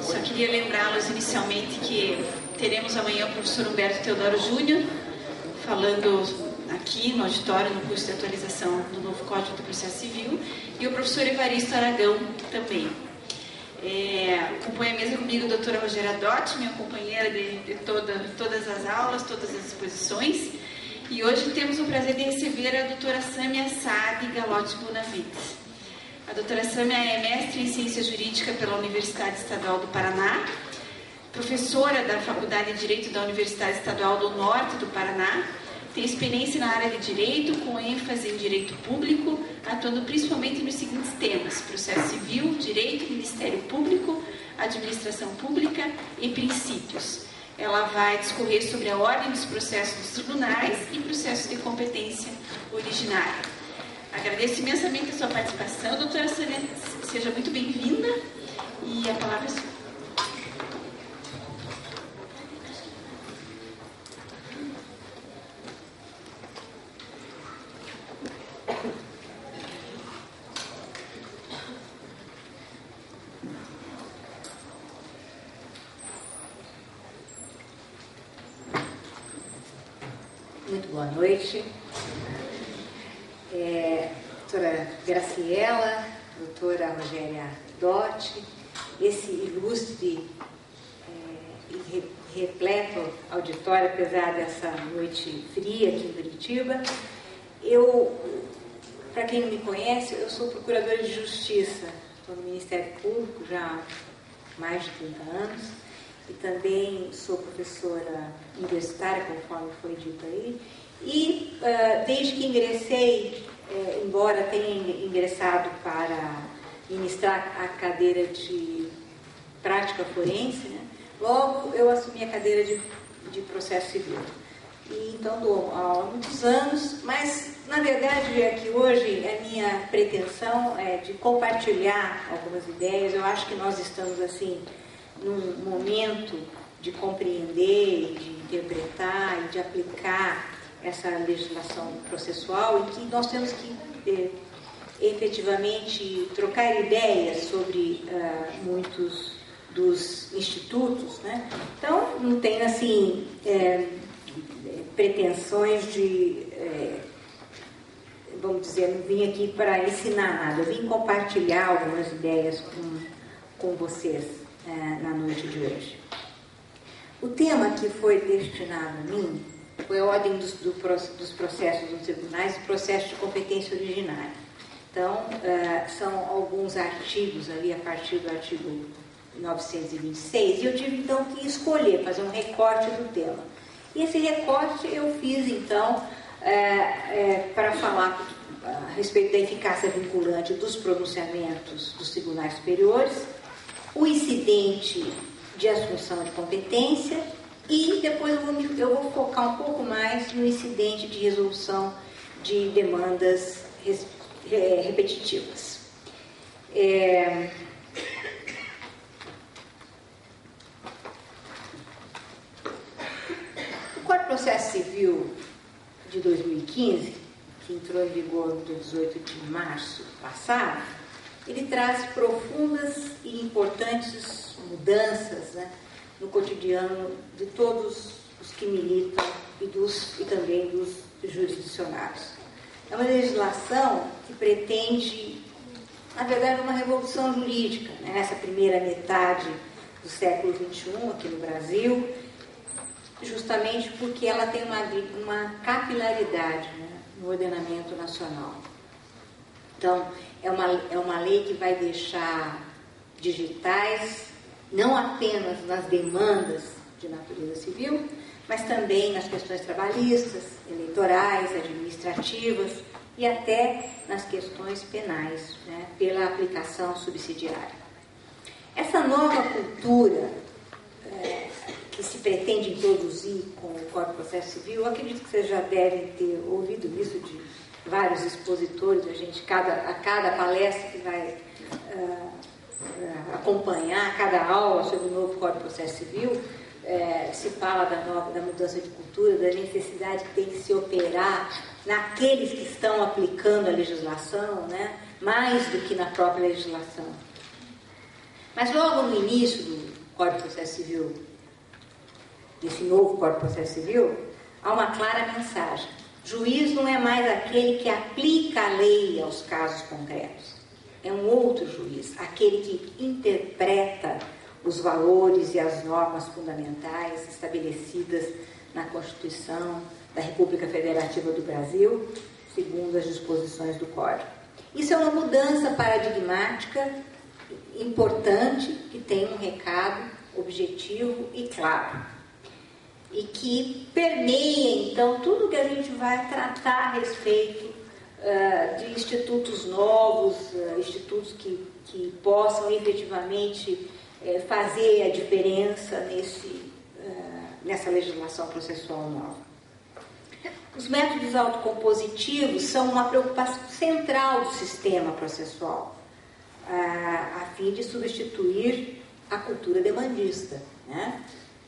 Só queria lembrá-los inicialmente que teremos amanhã o professor Humberto Teodoro Júnior falando aqui no auditório, no curso de atualização do novo Código do Processo Civil, e o professor Evaristo Aragão também. Compõe a mesa comigo a doutora Rogéria Dotti, minha companheira de todas as aulas, todas as exposições. E hoje temos o prazer de receber a doutora Sâmia Saad Galotti Bonavides. A doutora Sâmia é mestre em Ciência Jurídica pela Universidade Estadual do Paraná, professora da Faculdade de Direito da Universidade Estadual do Norte do Paraná, tem experiência na área de Direito, com ênfase em Direito Público, atuando principalmente nos seguintes temas: Processo Civil, Direito, Ministério Público, Administração Pública e Princípios. Ela vai discorrer sobre a ordem dos processos dos tribunais e processos de competência originária. Agradeço imensamente a sua participação, doutora Sâmia, seja muito bem-vinda e a palavra é sua. Muito boa noite. Doutora Graciela, doutora Rogéria Dotti, esse ilustre e repleto auditório, apesar dessa noite fria aqui em Curitiba. Para quem não me conhece, eu sou procuradora de Justiça, estou no Ministério Público já há mais de 30 anos, e também sou professora universitária, conforme foi dito aí, e desde que ingressei, embora tenha ingressado para ministrar a cadeira de prática forense, né, logo eu assumi a cadeira de processo civil. E então dou aula há muitos anos, mas na verdade é que hoje a minha pretensão é de compartilhar algumas ideias. Eu acho que nós estamos assim num momento de compreender, de interpretar e de aplicar essa legislação processual, e que nós temos que efetivamente trocar ideias sobre muitos dos institutos, né? Então não tenho assim pretensões de vamos dizer, não vim aqui para ensinar nada, eu vim compartilhar algumas ideias com vocês na noite de hoje. O tema que foi destinado a mim foi a ordem dos processos dos tribunais e processo de competência originária. Então, são alguns artigos ali a partir do artigo 926, e eu tive então que escolher, fazer um recorte do tema. E esse recorte eu fiz então para falar a respeito da eficácia vinculante dos pronunciamentos dos tribunais superiores, o incidente de assunção de competência, e depois eu vou focar um pouco mais no incidente de resolução de demandas repetitivas. O Código de Processo Civil de 2015, que entrou em vigor no dia 18 de março passado, ele traz profundas e importantes mudanças, né, no cotidiano de todos os que militam e também dos jurisdicionários. É uma legislação que pretende, na verdade, uma revolução jurídica, né, nessa primeira metade do século XXI aqui no Brasil, justamente porque ela tem uma capilaridade, né, no ordenamento nacional. Então, é uma lei que vai deixar digitais, não apenas nas demandas de natureza civil, mas também nas questões trabalhistas, eleitorais, administrativas e até nas questões penais, né, pela aplicação subsidiária. Essa nova cultura que se pretende introduzir com o Código de Processo Civil, eu acredito que vocês já devem ter ouvido isso de vários expositores, a cada palestra que vai acompanhar, cada aula sobre o novo Código de Processo Civil, se fala da mudança de cultura, da necessidade que tem que se operar naqueles que estão aplicando a legislação, né, mais do que na própria legislação. Mas logo no início Código de Processo Civil, desse novo Código de Processo Civil, há uma clara mensagem. Juiz não é mais aquele que aplica a lei aos casos concretos. É um outro juiz, aquele que interpreta os valores e as normas fundamentais estabelecidas na Constituição da República Federativa do Brasil, segundo as disposições do Código. Isso é uma mudança paradigmática importante, que tem um recado objetivo e claro, e que permeia, então, tudo que a gente vai tratar a respeito de institutos novos, institutos que possam efetivamente fazer a diferença nessa legislação processual nova. Os métodos autocompositivos são uma preocupação central do sistema processual, a fim de substituir a cultura demandista, né?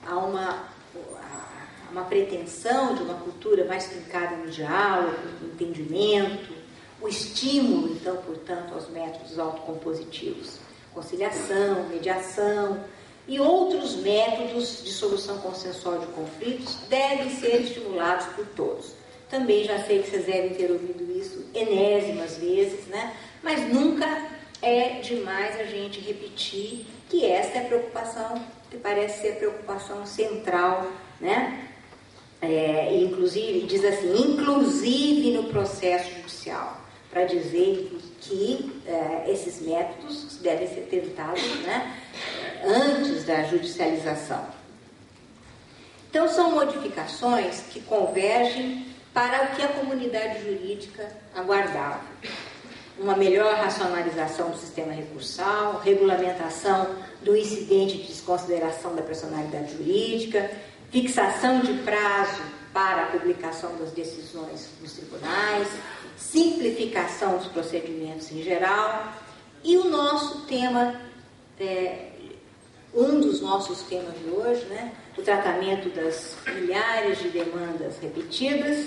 Há uma pretensão de uma cultura mais fincada no diálogo, no entendimento, o estímulo, então, portanto, aos métodos autocompositivos, conciliação, mediação e outros métodos de solução consensual de conflitos devem ser estimulados por todos. Também já sei que vocês devem ter ouvido isso enésimas vezes, né? Mas nunca é demais a gente repetir que essa é a preocupação, que parece ser a preocupação central, né? Inclusive, diz assim, inclusive no processo judicial, para dizer que esses métodos devem ser tentados, né, antes da judicialização. Então, são modificações que convergem para o que a comunidade jurídica aguardava. Uma melhor racionalização do sistema recursal, regulamentação do incidente de desconsideração da personalidade jurídica, fixação de prazo para a publicação das decisões nos tribunais, simplificação dos procedimentos em geral, e o nosso tema, um dos nossos temas de hoje, né, o tratamento das milhares de demandas repetidas,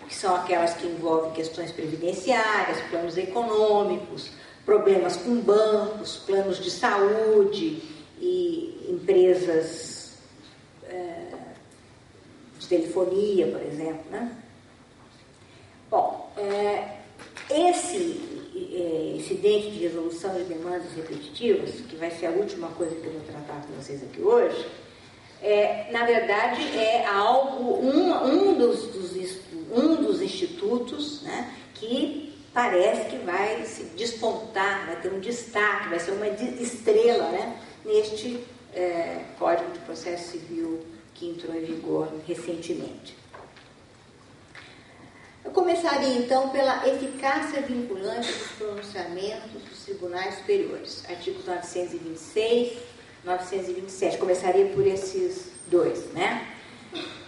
que são aquelas que envolvem questões previdenciárias, planos econômicos, problemas com bancos, planos de saúde e empresas de telefonia, por exemplo, né? Bom, esse incidente de resolução de demandas repetitivas, que vai ser a última coisa que eu vou tratar com vocês aqui hoje, na verdade é algo, um dos institutos, né, que parece que vai se despontar, vai ter um destaque, vai ser uma estrela, né, neste Código de Processo Civil que entrou em vigor recentemente. Eu começaria então pela eficácia vinculante dos pronunciamentos dos tribunais superiores, artigos 926, 927. Começaria por esses dois, né?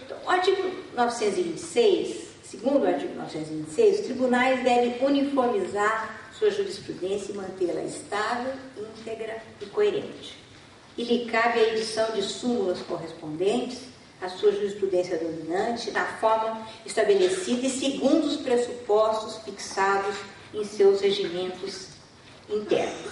Então, o artigo 926, segundo o artigo 926, os tribunais devem uniformizar sua jurisprudência e mantê-la estável, íntegra e coerente. E lhe cabe a edição de súmulas correspondentes à sua jurisprudência dominante na forma estabelecida e segundo os pressupostos fixados em seus regimentos internos.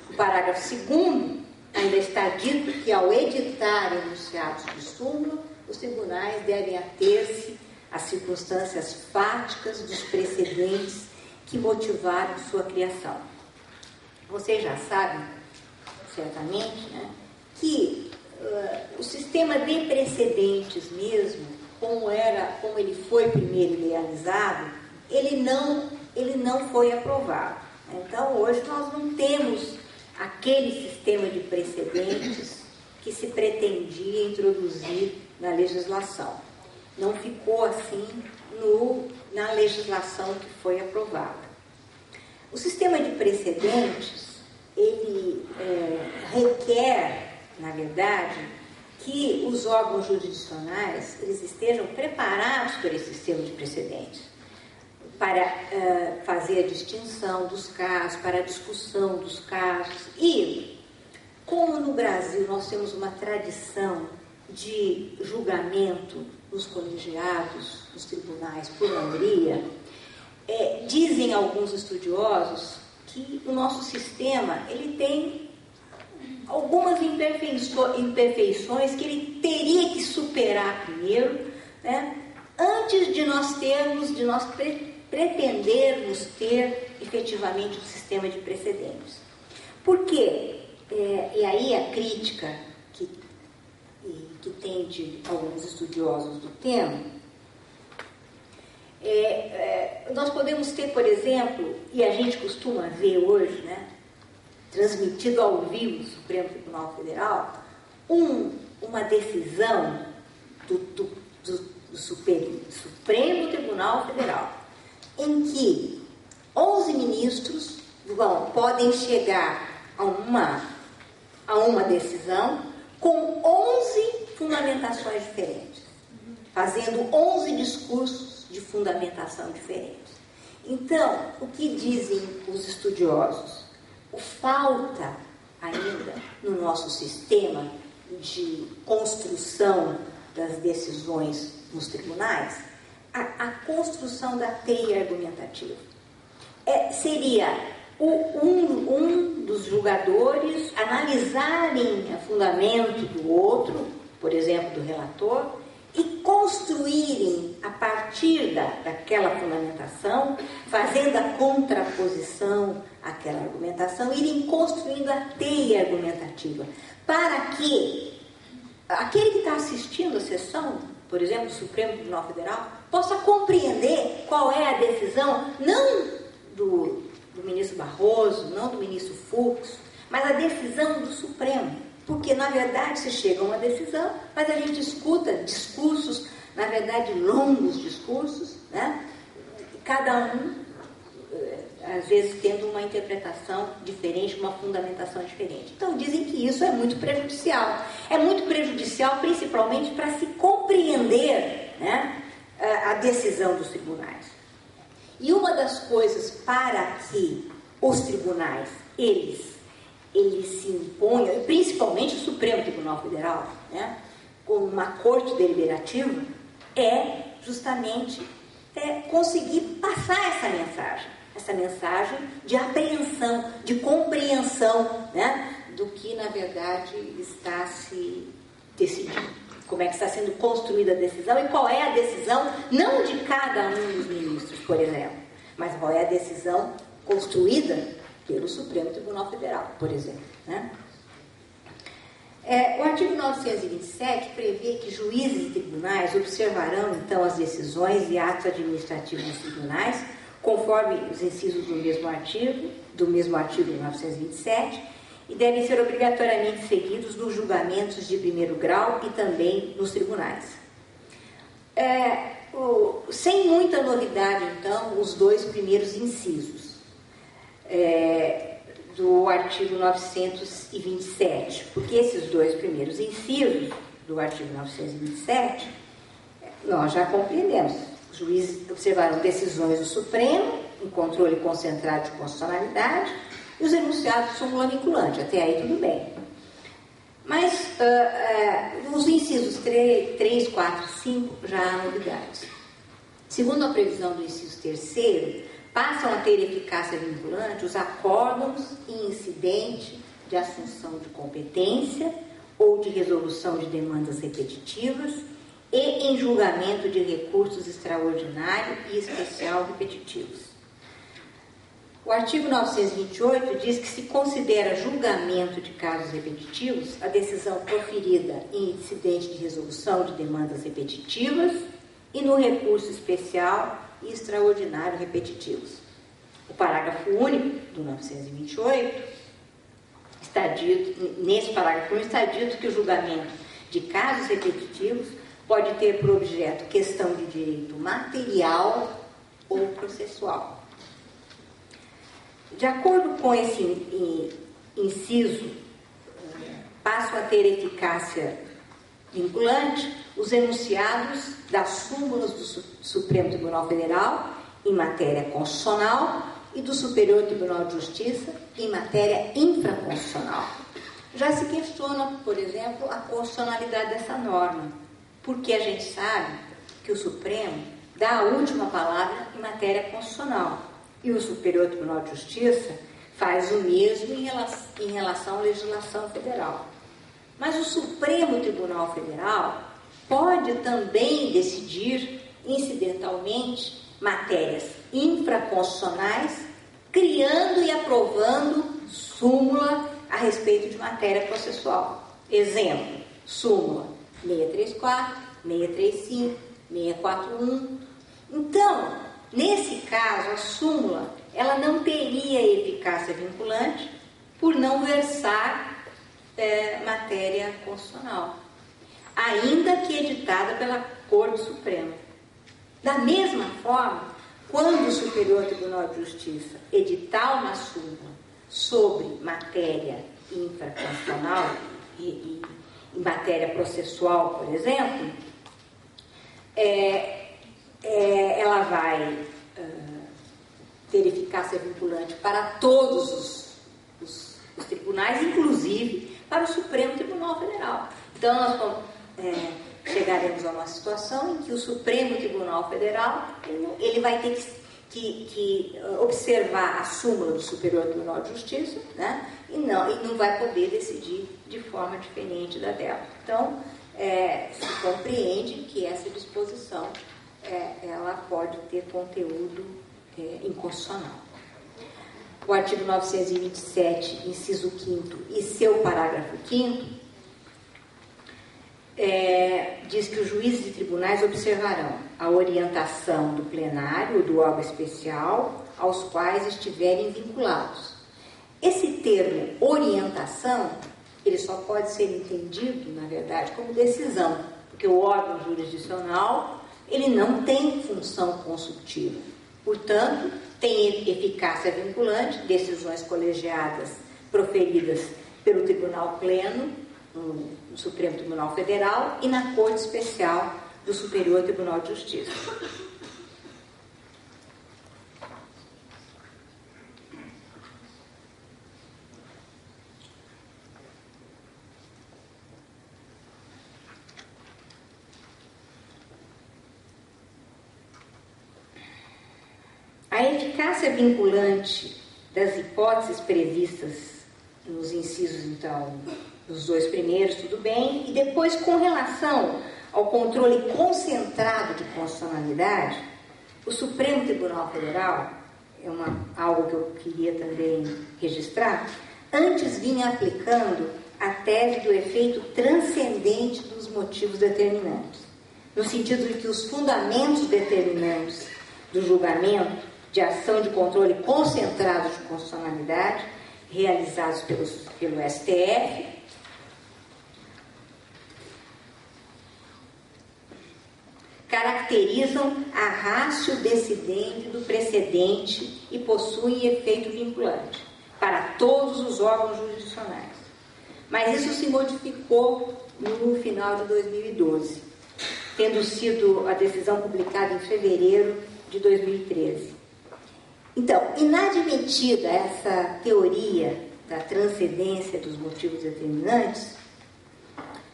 O parágrafo 2º ainda está dito que, ao editar enunciados de súmula, os tribunais devem ater-se às circunstâncias fáticas dos precedentes que motivaram sua criação. Vocês já sabem, certamente, né, que o sistema de precedentes mesmo, como ele foi primeiro idealizado, ele não foi aprovado. Então, hoje nós não temos aquele sistema de precedentes que se pretendia introduzir na legislação. Não ficou assim na legislação que foi aprovada. O sistema de precedentes, ele requer, na verdade, que os órgãos jurisdicionais eles estejam preparados para esse sistema de precedentes, para fazer a distinção dos casos, para a discussão dos casos. E, como no Brasil nós temos uma tradição de julgamento nos colegiados, nos tribunais, por maioria, dizem alguns estudiosos que o nosso sistema ele tem algumas imperfeições que ele teria que superar primeiro, né, antes de nós pretendermos ter efetivamente um sistema de precedentes. Por quê? E aí a crítica que tem de alguns estudiosos do tema, nós podemos ter, por exemplo, e a gente costuma ver hoje, né, transmitido ao vivo no Supremo Tribunal Federal, uma decisão do Supremo Tribunal Federal, em que 11 ministros podem chegar a uma decisão com 11 fundamentações diferentes, fazendo 11 discursos de fundamentação diferentes. Então, o que dizem os estudiosos? Falta ainda no nosso sistema de construção das decisões nos tribunais a construção da teia argumentativa. Seria um dos julgadores analisarem o fundamento do outro, por exemplo, do relator, e construírem, a partir daquela fundamentação, fazendo a contraposição àquela argumentação, irem construindo a teia argumentativa, para que aquele que está assistindo a sessão, por exemplo, do Supremo Tribunal Federal, possa compreender qual é a decisão, não do ministro Barroso, não do ministro Fux, mas a decisão do Supremo. Porque, na verdade, se chega a uma decisão, mas a gente escuta discursos, na verdade, longos discursos, né? Cada um, às vezes, tendo uma interpretação diferente, uma fundamentação diferente. Então, dizem que isso é muito prejudicial. É muito prejudicial, principalmente, para se compreender, né, a decisão dos tribunais. E uma das coisas para que os tribunais, eles se imponham, e principalmente o Supremo Tribunal Federal, né, como uma corte deliberativa, é justamente conseguir passar essa mensagem de apreensão, de compreensão, né, do que, na verdade, está se decidindo. Como é que está sendo construída a decisão e qual é a decisão, não de cada um dos ministros, por exemplo, mas qual é a decisão construída pelo Supremo Tribunal Federal, por exemplo, né? O artigo 927 prevê que juízes e tribunais observarão, então, as decisões e atos administrativos dos tribunais, conforme os incisos do mesmo artigo 927, e devem ser obrigatoriamente seguidos nos julgamentos de primeiro grau e também nos tribunais. Sem muita novidade, então, os dois primeiros incisos do artigo 927, porque esses dois primeiros incisos do artigo 927 nós já compreendemos. Os juízes observarão decisões do Supremo em controle concentrado de constitucionalidade e os enunciados de súmula vinculante. Até aí tudo bem. Mas nos incisos 3, 4 e 5 já há novidades. Segundo a previsão do inciso 3º, passam a ter eficácia vinculante os acórdãos em incidente de assunção de competência ou de resolução de demandas repetitivas e em julgamento de recursos extraordinário e especial repetitivos. O artigo 928 diz que se considera julgamento de casos repetitivos a decisão proferida em incidente de resolução de demandas repetitivas e no recurso especial e extraordinário repetitivos. O parágrafo único do 928 está dito, nesse parágrafo único está dito que o julgamento de casos repetitivos pode ter por objeto questão de direito material ou processual. De acordo com esse inciso, passam a ter eficácia vinculante os enunciados das súmulas do Supremo Tribunal Federal em matéria constitucional e do Superior Tribunal de Justiça em matéria infraconstitucional. Já se questiona, por exemplo, a constitucionalidade dessa norma, porque a gente sabe que o Supremo dá a última palavra em matéria constitucional e o Superior Tribunal de Justiça faz o mesmo em relação à legislação federal. Mas o Supremo Tribunal Federal pode também decidir, incidentalmente, matérias infraconstitucionais, criando e aprovando súmula a respeito de matéria processual. Exemplo, súmula 634, 635, 641. Então, nesse caso, a súmula ela não teria eficácia vinculante por não versar matéria constitucional, ainda que editada pela Corte Suprema. Da mesma forma, quando o Superior Tribunal de Justiça editar uma súmula sobre matéria infraconstitucional e matéria processual, por exemplo, ela vai ter eficácia vinculante para todos os tribunais, inclusive para o Supremo Tribunal Federal. Então, nós chegaremos a uma situação em que o Supremo Tribunal Federal ele vai ter que observar a súmula do Superior Tribunal de Justiça, né? e não vai poder decidir de forma diferente da dela. Então, se compreende que essa disposição ela pode ter conteúdo inconstitucional. O artigo 927, inciso 5º e seu parágrafo 5º, diz que os juízes de tribunais observarão a orientação do plenário ou do órgão especial aos quais estiverem vinculados. Esse termo orientação, ele só pode ser entendido, na verdade, como decisão, porque o órgão jurisdicional, ele não tem função consultiva. Portanto, tem eficácia vinculante, decisões colegiadas proferidas pelo Tribunal Pleno, no Supremo Tribunal Federal e na Corte Especial do Superior Tribunal de Justiça. A eficácia vinculante das hipóteses previstas nos incisos, então, os dois primeiros, tudo bem, e depois, com relação ao controle concentrado de constitucionalidade, o Supremo Tribunal Federal, algo que eu queria também registrar, antes vinha aplicando a tese do efeito transcendente dos motivos determinantes, no sentido de que os fundamentos determinantes do julgamento de ação de controle concentrado de constitucionalidade realizados pelo STF caracterizam a ratio decidente do precedente e possuem efeito vinculante para todos os órgãos jurisdicionais. Mas isso se modificou no final de 2012, tendo sido a decisão publicada em fevereiro de 2013. Então, inadmitida essa teoria da transcendência dos motivos determinantes,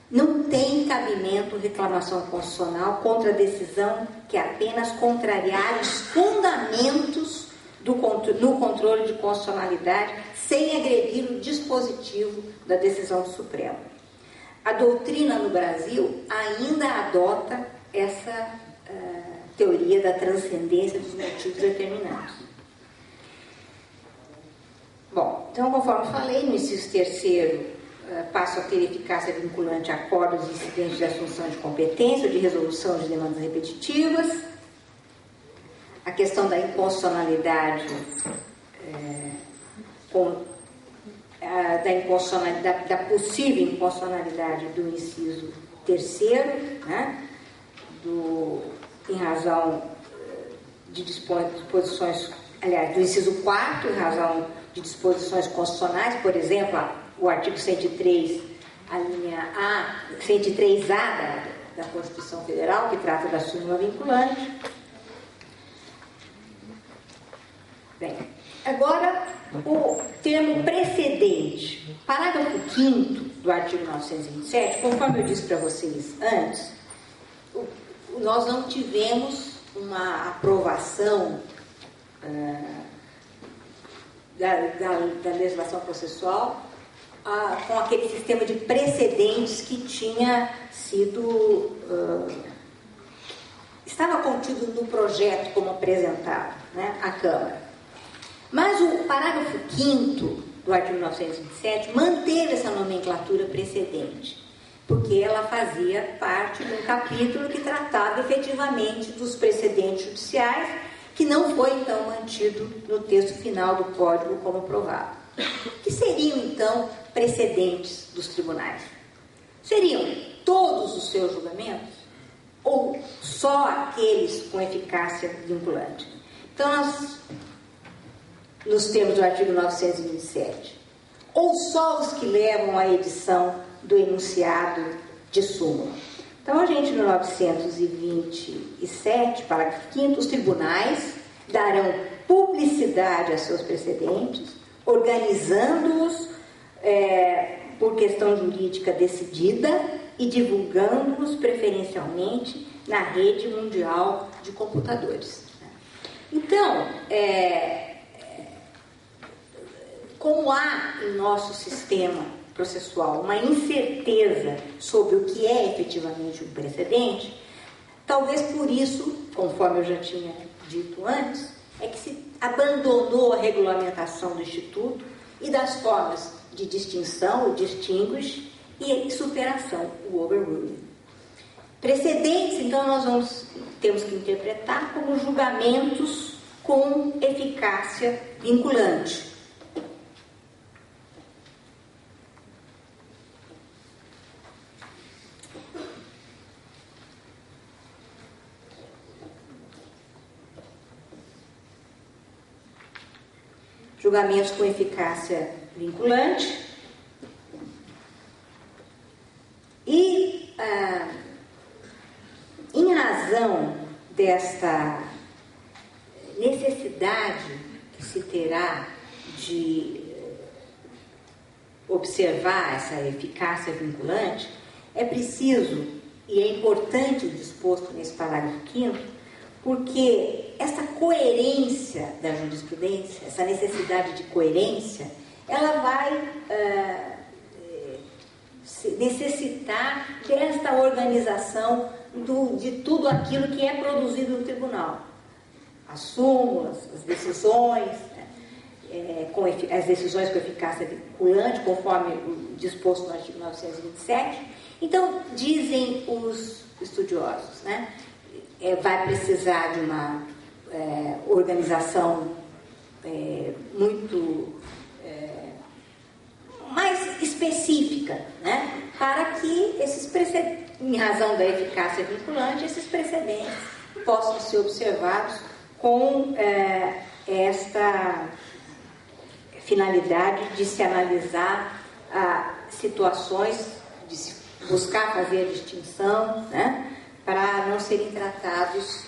não tem cabimento reclamação constitucional contra a decisão que apenas contrariar os fundamentos no controle de constitucionalidade sem agredir o dispositivo da decisão do Supremo. A doutrina no Brasil ainda adota essa teoria da transcendência dos motivos determinantes. Bom, então, conforme falei, no inciso 3º, passo a ter eficácia vinculante a acordos e incidentes de assunção de competência ou de resolução de demandas repetitivas. A questão da inconstitucionalidade, da possível inconstitucionalidade do inciso 3º, né, em razão de disposições, aliás, do inciso 4º, em razão de disposições constitucionais, por exemplo, o artigo 103, a linha A, 103A da Constituição Federal, que trata da súmula vinculante. Bem, agora o termo precedente. Parágrafo 5º do artigo 927, conforme eu disse para vocês antes, nós não tivemos uma aprovação da legislação processual com aquele sistema de precedentes que tinha sido estava contido no projeto como apresentado, né, à Câmara. Mas o parágrafo 5º do artigo 927 manteve essa nomenclatura precedente, porque ela fazia parte de um capítulo que tratava efetivamente dos precedentes judiciais, que não foi então mantido no texto final do Código como provado. Que seriam então precedentes dos tribunais? Seriam todos os seus julgamentos ou só aqueles com eficácia vinculante? Então, nós, nos termos do artigo 927, ou só os que levam à edição do enunciado de súmula. Então, a gente, no 927, parágrafo 5º, os tribunais darão publicidade a seus precedentes, organizando-os por questão jurídica decidida e divulgando-os preferencialmente na rede mundial de computadores. Então, como há em nosso sistema processual uma incerteza sobre o que é efetivamente um precedente, talvez por isso, conforme eu já tinha dito antes, é que se abandonou a regulamentação do Instituto e das formas de distinção, o distinguish, e superação, o overruling. Precedentes, então, temos que interpretar como julgamentos com eficácia vinculante. Julgamentos com eficácia vinculante. E, em razão desta necessidade que se terá de observar essa eficácia vinculante, é preciso e é importante o disposto nesse parágrafo 5º, porque essa coerência da jurisprudência, essa necessidade de coerência, ela vai necessitar desta organização de tudo aquilo que é produzido no tribunal. As súmulas, as decisões, as decisões com eficácia vinculante, conforme o disposto no artigo 927. Então, dizem os estudiosos, né? Vai precisar de uma organização muito mais específica, né? Para que esses precedentes, em razão da eficácia vinculante, esses precedentes possam ser observados com esta finalidade de se analisar situações, de se buscar fazer a distinção, né? Para não serem tratados,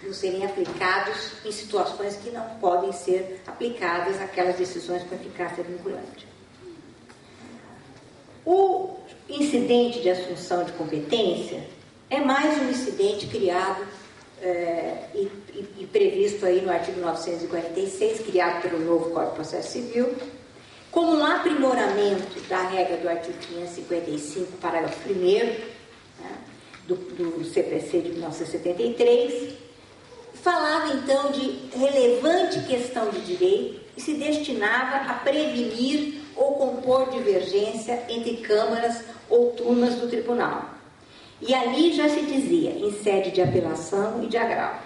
não serem aplicados em situações que não podem ser aplicadas aquelas decisões com eficácia vinculante. O incidente de assunção de competência é mais um incidente criado e previsto aí no artigo 946, criado pelo novo Código de Processo Civil, como um aprimoramento da regra do artigo 555, parágrafo 1º, né, do CPC de 1973, falava então de relevante questão de direito e se destinava a prevenir ou compor divergência entre câmaras ou turmas do tribunal. E ali já se dizia, em sede de apelação e de agravo.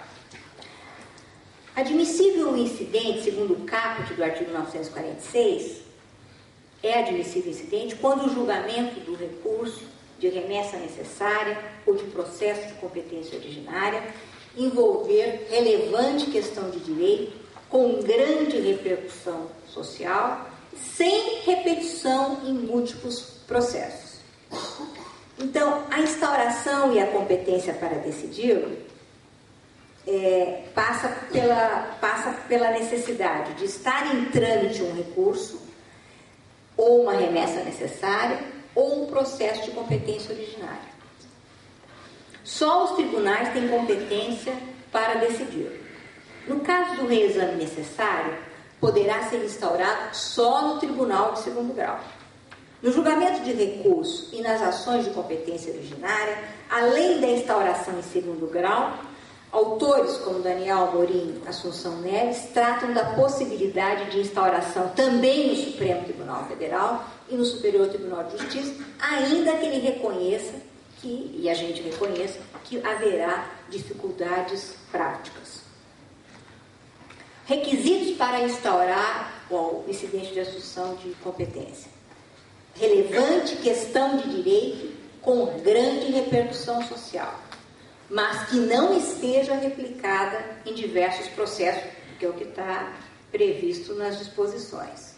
Admissível o incidente, segundo o caput do artigo 946, é admissível o incidente quando o julgamento do recurso de remessa necessária ou de processo de competência originária envolver relevante questão de direito com grande repercussão social, sem repetição em múltiplos processos. Então, a instauração e a competência para decidir passa pela necessidade de estar em trâmite um recurso, ou uma remessa necessária, ou um processo de competência originária. Só os tribunais têm competência para decidir. No caso do reexame necessário, poderá ser instaurado só no Tribunal de Segundo Grau. No julgamento de recurso e nas ações de competência originária, além da instauração em segundo grau, autores como Daniel Amorim e Assunção Neves tratam da possibilidade de instauração também no Supremo Tribunal Federal e no Superior Tribunal de Justiça, ainda que ele reconheça e a gente reconheça que haverá dificuldades práticas. Requisitos para instaurar o incidente de assunção de competência. Relevante questão de direito com grande repercussão social, mas que não esteja replicada em diversos processos, que é o que está previsto nas disposições.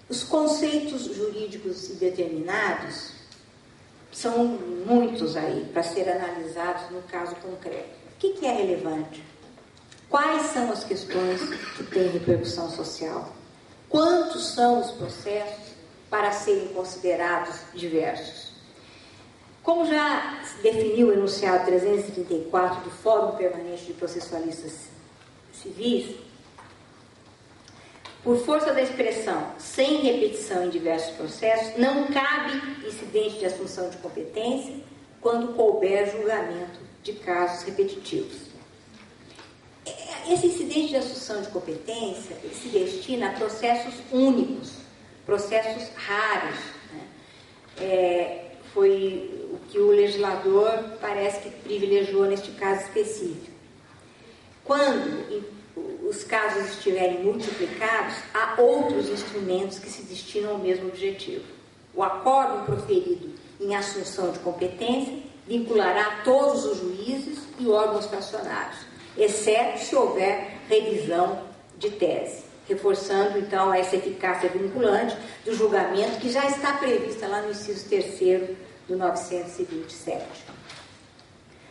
Os conceitos jurídicos indeterminados são muitos aí para ser analisados no caso concreto. O que é relevante? Quais são as questões que têm repercussão social? Quantos são os processos para serem considerados diversos? Como já definiu o enunciado 334 do Fórum Permanente de Processualistas Civis, por força da expressão sem repetição em diversos processos, não cabe incidente de assunção de competência quando couber julgamento de casos repetitivos. Esse incidente de assunção de competência ele se destina a processos únicos, processos raros, né? Foi o que o legislador parece que privilegiou neste caso específico. Quando os casos estiverem multiplicados, há outros instrumentos que se destinam ao mesmo objetivo. O acórdão proferido em assunção de competência vinculará todos os juízes e órgãos fracionários, exceto se houver revisão de tese, reforçando, então, essa eficácia vinculante do julgamento que já está prevista lá no inciso 3º do 927.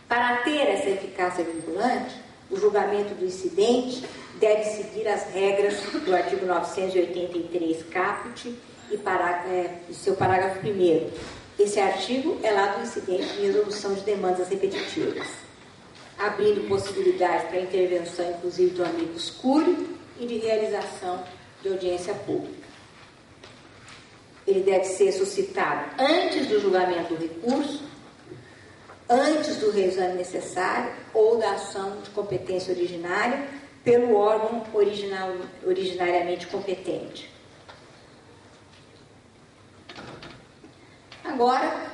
Para ter essa eficácia vinculante, o julgamento do incidente deve seguir as regras do artigo 983 caput e seu parágrafo 1º. Esse artigo é lá do incidente de resolução de demandas repetitivas, abrindo possibilidade para intervenção, inclusive, do amicus curiae e de realização de audiência pública. Ele deve ser suscitado antes do julgamento do recurso, antes do reexame necessário ou da ação de competência originária pelo órgão originariamente competente. Agora,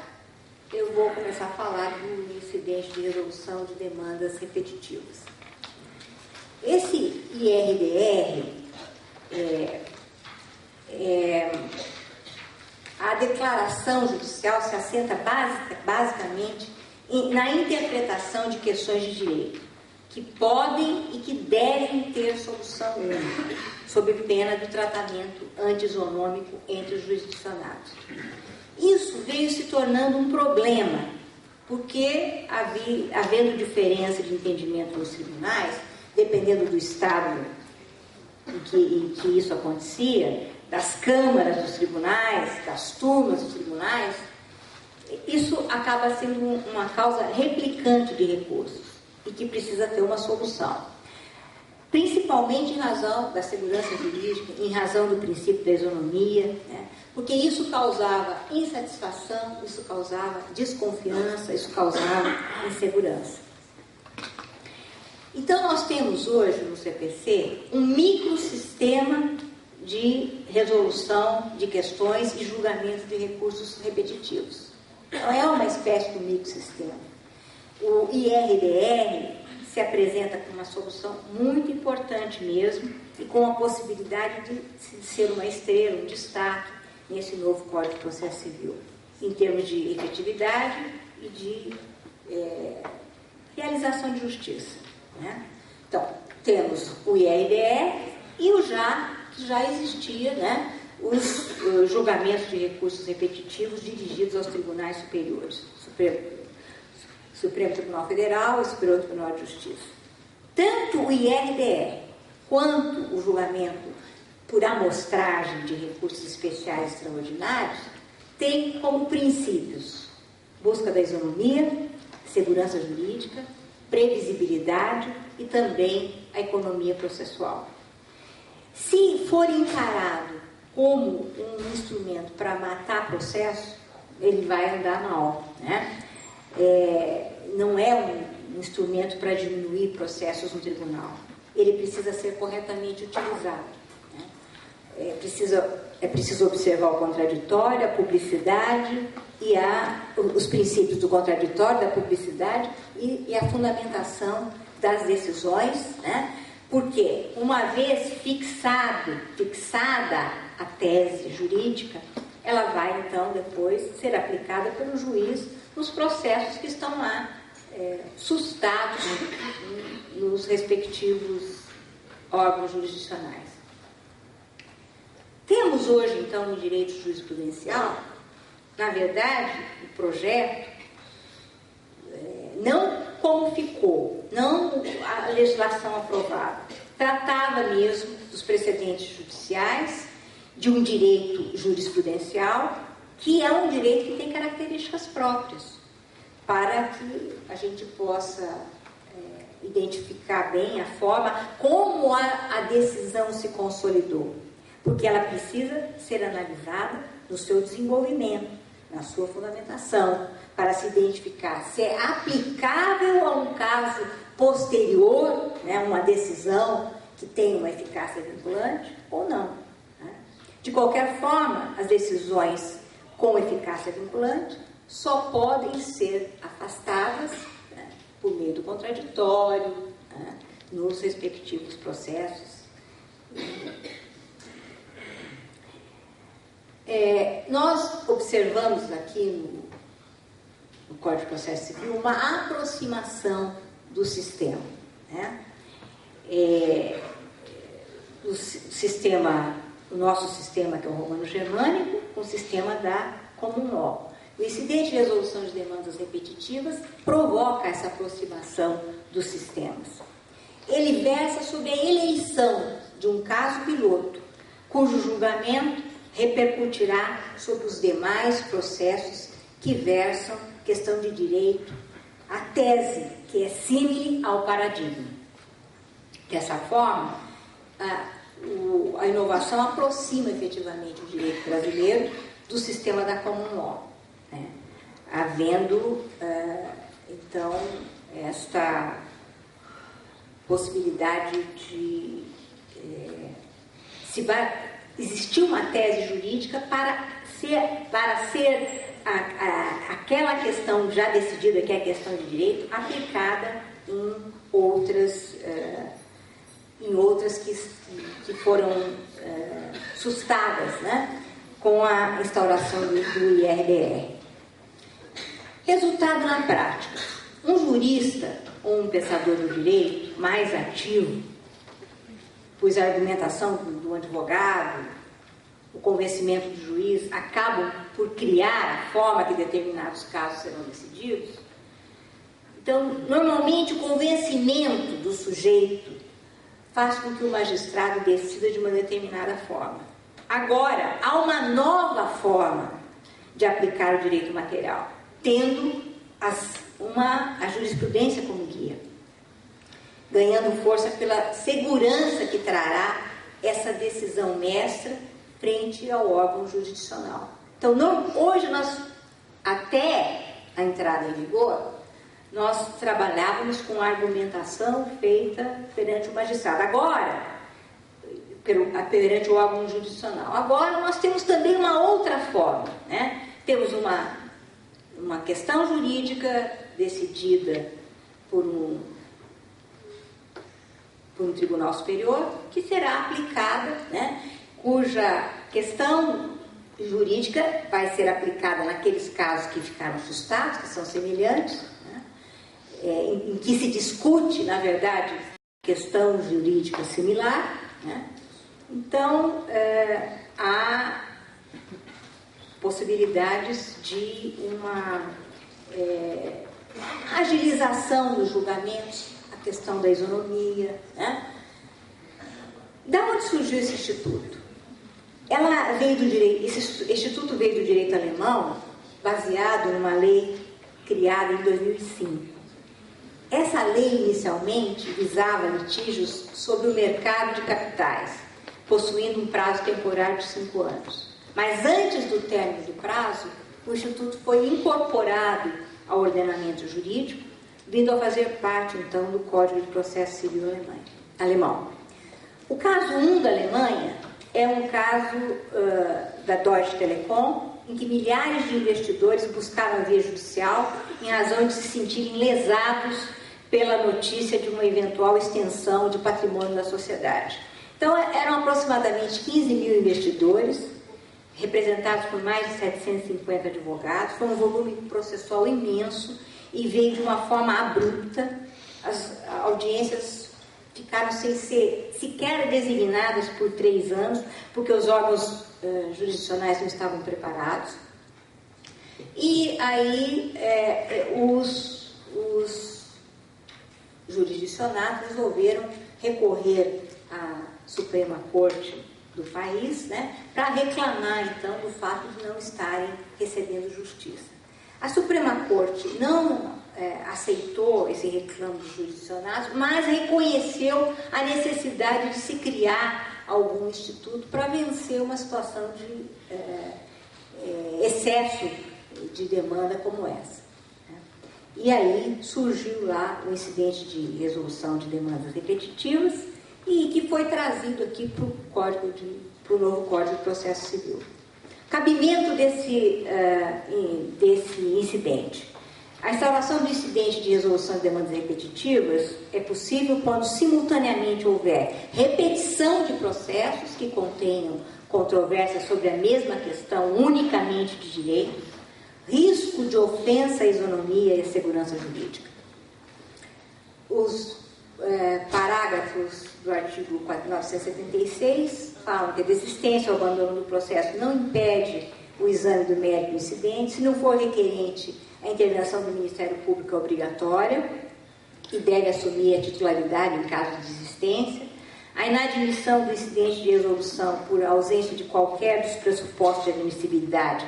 eu vou começar a falar do incidente de resolução de demandas repetitivas. Esse IRDR, a declaração judicial se assenta basicamente na interpretação de questões de direito, que podem e que devem ter solução única, sob pena do tratamento antisonômico entre os jurisdicionados. Isso veio se tornando um problema, porque, havendo diferença de entendimento nos tribunais, dependendo do estado em que isso acontecia, das câmaras dos tribunais, das turmas dos tribunais, isso acaba sendo uma causa replicante de recursos e que precisa ter uma solução. Principalmente em razão da segurança jurídica, em razão do princípio da isonomia, né? Porque isso causava insatisfação, isso causava desconfiança, isso causava insegurança. Então, nós temos hoje no CPC um microsistema de resolução de questões e julgamento de recursos repetitivos. Então, é uma espécie de microsistema. O IRDR se apresenta como uma solução muito importante mesmo e com a possibilidade de ser uma estrela, um destaque nesse novo Código de Processo Civil, em termos de efetividade e de realização de justiça, né? Então, temos o IRDR e que já existia, né, os julgamentos de recursos repetitivos dirigidos aos tribunais superiores, Supremo Tribunal Federal e Superior Tribunal de Justiça. Tanto o IRDR quanto o julgamento por amostragem de recursos especiais extraordinários têm como princípios busca da isonomia, segurança jurídica, previsibilidade e também a economia processual. Se for encarado como um instrumento para matar processo, ele vai andar mal, né? Não é um instrumento para diminuir processos no tribunal. Ele precisa ser corretamente utilizado, né? É preciso observar o contraditório, a publicidade e os princípios do contraditório, da publicidade e a fundamentação das decisões, né? Porque, uma vez fixada a tese jurídica, ela vai, então, depois ser aplicada pelo juiz nos processos que estão lá sustados nos respectivos órgãos jurisdicionais. Temos hoje, então, no direito jurisprudencial, na verdade, o projeto, não como ficou, não a legislação aprovada, tratava mesmo dos precedentes judiciais, de um direito jurisprudencial, que é um direito que tem características próprias, para que a gente possa identificar bem a forma como a decisão se consolidou, porque ela precisa ser analisada no seu desenvolvimento, na sua fundamentação, para se identificar se é aplicável a um caso posterior, né, uma decisão que tem uma eficácia vinculante ou não, né? De qualquer forma, as decisões com eficácia vinculante só podem ser afastadas, né, por meio do contraditório, né, nos respectivos processos. Nós observamos aqui no Código de Processo Civil uma aproximação do sistema, né? O nosso sistema, que é o romano-germânico, com o sistema da common law. O incidente de resolução de demandas repetitivas provoca essa aproximação dos sistemas. Ele versa sobre a eleição de um caso piloto, cujo julgamento repercutirá sobre os demais processos que versam questão de direito, a tese que é símile ao paradigma. Dessa forma, a inovação aproxima efetivamente o direito brasileiro do sistema da common law, né? Havendo, então, esta possibilidade de existir uma tese jurídica para ser aquela questão já decidida, que é a questão de direito, aplicada em outras que foram sustadas, né, com a instauração do IRDR. Resultado na prática: um jurista ou um pensador do direito mais ativo, pois a argumentação do advogado, o convencimento do juiz acabam por criar a forma que determinados casos serão decididos. Então, normalmente o convencimento do sujeito faz com que o magistrado decida de uma determinada forma. Agora, há uma nova forma de aplicar o direito material, tendo a jurisprudência como guia, ganhando força pela segurança que trará essa decisão mestra frente ao órgão jurisdicional. Então, hoje até a entrada em vigor, nós trabalhávamos com a argumentação feita perante o magistrado. Agora, perante o órgão jurisdicional. Agora, nós temos também uma outra forma, né? Temos uma questão jurídica decidida por um tribunal superior, que será aplicada, né? Cuja questão jurídica vai ser aplicada naqueles casos que ficaram sustados, que são semelhantes, né? Em que se discute, na verdade, questão jurídica similar, né? Então, há possibilidades de uma agilização dos julgamentos, a questão da isonomia, né? Da onde surgiu esse instituto? Esse instituto veio do direito alemão, baseado numa lei criada em 2005. Essa lei, inicialmente, visava litígios sobre o mercado de capitais, possuindo um prazo temporário de 5 anos. Mas antes do término do prazo, o Instituto foi incorporado ao ordenamento jurídico, vindo a fazer parte, então, do Código de Processo Civil alemão. O caso 1 da Alemanha é um caso da Deutsche Telekom, em que milhares de investidores buscaram a via judicial em razão de se sentirem lesados pela notícia de uma eventual extensão de patrimônio da sociedade. Então, eram aproximadamente 15 mil investidores, representados por mais de 750 advogados. Foi um volume processual imenso e veio de uma forma abrupta. As audiências ficaram sem ser sequer designadas por 3 anos, porque os órgãos jurisdicionais não estavam preparados. E aí os jurisdicionados resolveram recorrer à Suprema Corte do país, né, para reclamar, então, do fato de não estarem recebendo justiça. A Suprema Corte não aceitou esse reclamo dos jurisdicionados, mas reconheceu a necessidade de se criar algum instituto para vencer uma situação de excesso de demanda como essa. Né? E aí surgiu lá o incidente de resolução de demandas repetitivas, e que foi trazido aqui para o novo Código de Processo Civil. Cabimento desse incidente. A instauração do incidente de resolução de demandas repetitivas é possível quando simultaneamente houver repetição de processos que contenham controvérsias sobre a mesma questão unicamente de direito, risco de ofensa à isonomia e à segurança jurídica. Os parágrafos do artigo 976 falam que a desistência ou abandono do processo não impede o exame do mérito do incidente. Se não for requerente, a intervenção do Ministério Público é obrigatória e deve assumir a titularidade em caso de desistência. A inadmissão do incidente de resolução por ausência de qualquer dos pressupostos de admissibilidade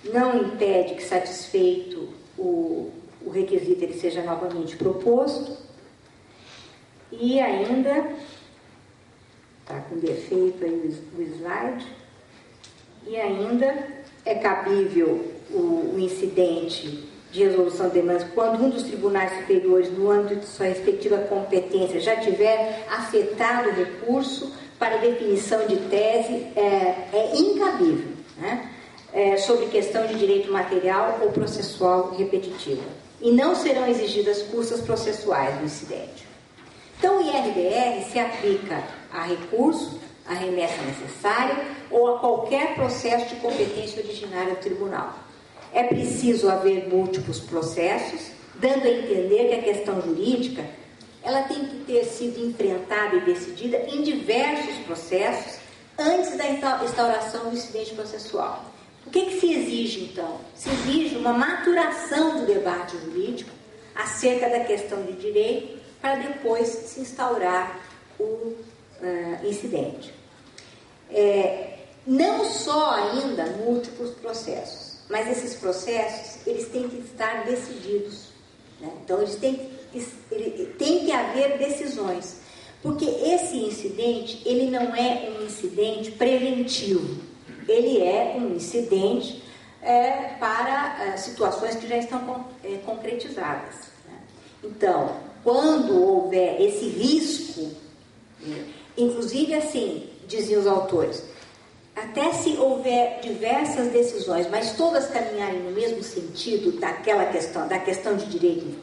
não impede que, satisfeito o requisito, ele seja novamente proposto. E ainda, está com defeito aí o slide, e ainda é cabível o incidente de resolução de demandas quando um dos tribunais superiores, no âmbito de sua respectiva competência, já tiver afetado o recurso para definição de tese, é incabível, né? Sobre questão de direito material ou processual repetitiva. E não serão exigidas custas processuais do incidente. Então, o IRDR se aplica a recurso, a remessa necessária ou a qualquer processo de competência originária do tribunal. É preciso haver múltiplos processos, dando a entender que a questão jurídica ela tem que ter sido enfrentada e decidida em diversos processos antes da instauração do incidente processual. O que se exige, então? Se exige uma maturação do debate jurídico acerca da questão de direito para depois se instaurar o incidente. Não só ainda múltiplos processos, mas esses processos eles têm que estar decididos. Né? Então, tem que haver decisões, porque esse incidente ele não é um incidente preventivo, ele é um incidente para situações que já estão concretizadas. Né? Então, quando houver esse risco, inclusive assim, diziam os autores, até se houver diversas decisões, mas todas caminharem no mesmo sentido daquela questão, da questão de direito,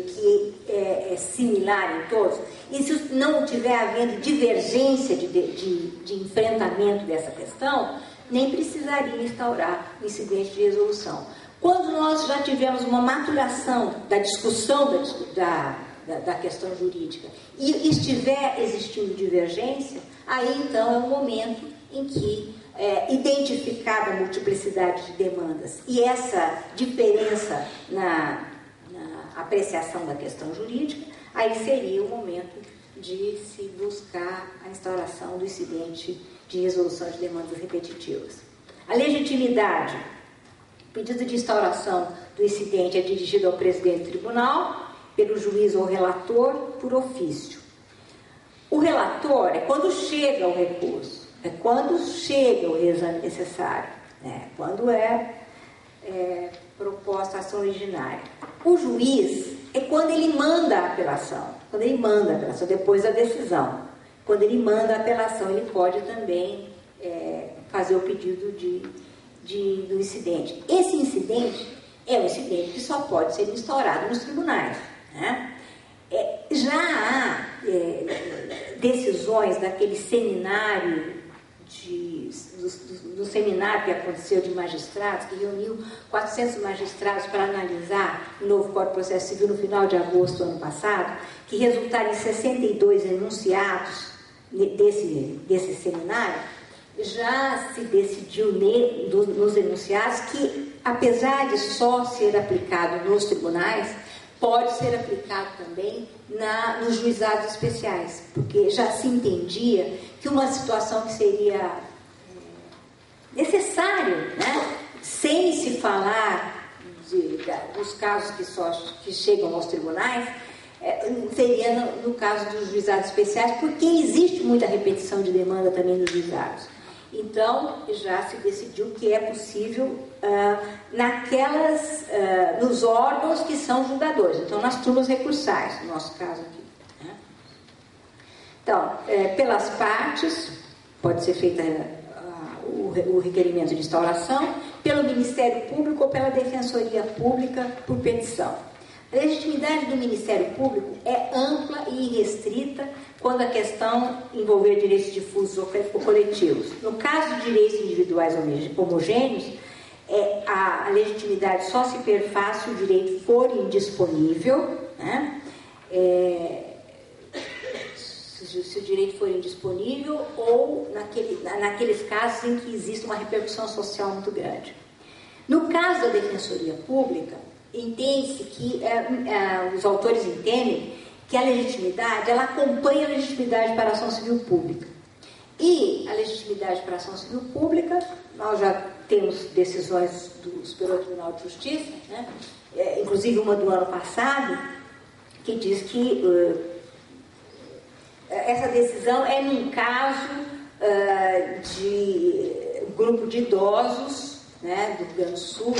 que é similar em todos, e se não tiver havendo divergência de enfrentamento dessa questão, nem precisaria instaurar o incidente de resolução. Quando nós já tivemos uma maturação da discussão da questão jurídica e estiver existindo divergência, aí então é o momento em que, identificada a multiplicidade de demandas e essa diferença na apreciação da questão jurídica, aí seria o momento de se buscar a instauração do incidente de resolução de demandas repetitivas. A legitimidade. O pedido de instauração do incidente é dirigido ao presidente do tribunal, pelo juiz ou relator, por ofício. O relator é quando chega o recurso, é quando chega o reexame necessário, né? Quando é proposta a ação originária. O juiz é quando ele manda a apelação, depois da decisão. Quando ele manda a apelação, ele pode também fazer o pedido do incidente. Esse incidente é um incidente que só pode ser instaurado nos tribunais, né? Já há decisões daquele seminário do seminário que aconteceu de magistrados, que reuniu 400 magistrados para analisar o novo Código de Processo Civil no final de agosto do ano passado, que resultaram em 62 enunciados desse seminário. Já se decidiu nos enunciados que, apesar de só ser aplicado nos tribunais, pode ser aplicado também nos juizados especiais, porque já se entendia que uma situação que seria necessário, né, sem se falar dos casos que chegam aos tribunais, seria no caso dos juizados especiais, porque existe muita repetição de demanda também nos juizados. Então, já se decidiu que é possível nos órgãos que são julgadores, então nas turmas recursais, no nosso caso aqui. Né? Então, pelas partes, pode ser feito o requerimento de instauração, pelo Ministério Público ou pela Defensoria Pública por petição. A legitimidade do Ministério Público é ampla e irrestrita quando a questão envolver direitos difusos ou coletivos. No caso de direitos individuais homogêneos, a legitimidade só se perfaz se o direito for indisponível, né? Se o direito for indisponível ou naqueles casos em que existe uma repercussão social muito grande. No caso da Defensoria Pública, entende-se que os autores entendem que a legitimidade, ela acompanha a legitimidade para a ação civil pública. E a legitimidade para a ação civil pública, nós já temos decisões do Superior Tribunal de Justiça, né? Inclusive uma do ano passado, que diz que essa decisão é num caso de um grupo de idosos, né, do Rio Grande do Sul,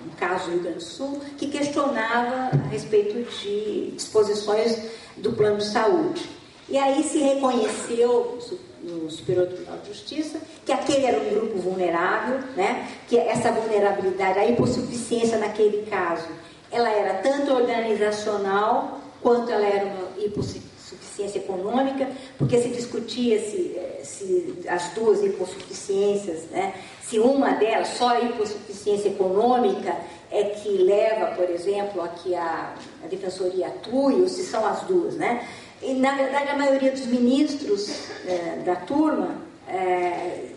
um caso do Rio Grande do Sul, que questionava a respeito de disposições do plano de saúde. E aí se reconheceu no Superior Tribunal de Justiça que aquele era um grupo vulnerável, né, que essa vulnerabilidade, a hipossuficiência naquele caso, ela era tanto organizacional quanto ela era uma hipossuficiência econômica, porque se discutia se as duas hipossuficiências, né, se uma delas, só a hipossuficiência econômica, é que leva, por exemplo, a que a Defensoria atue, ou se são as duas, né? E, na verdade, a maioria dos ministros da turma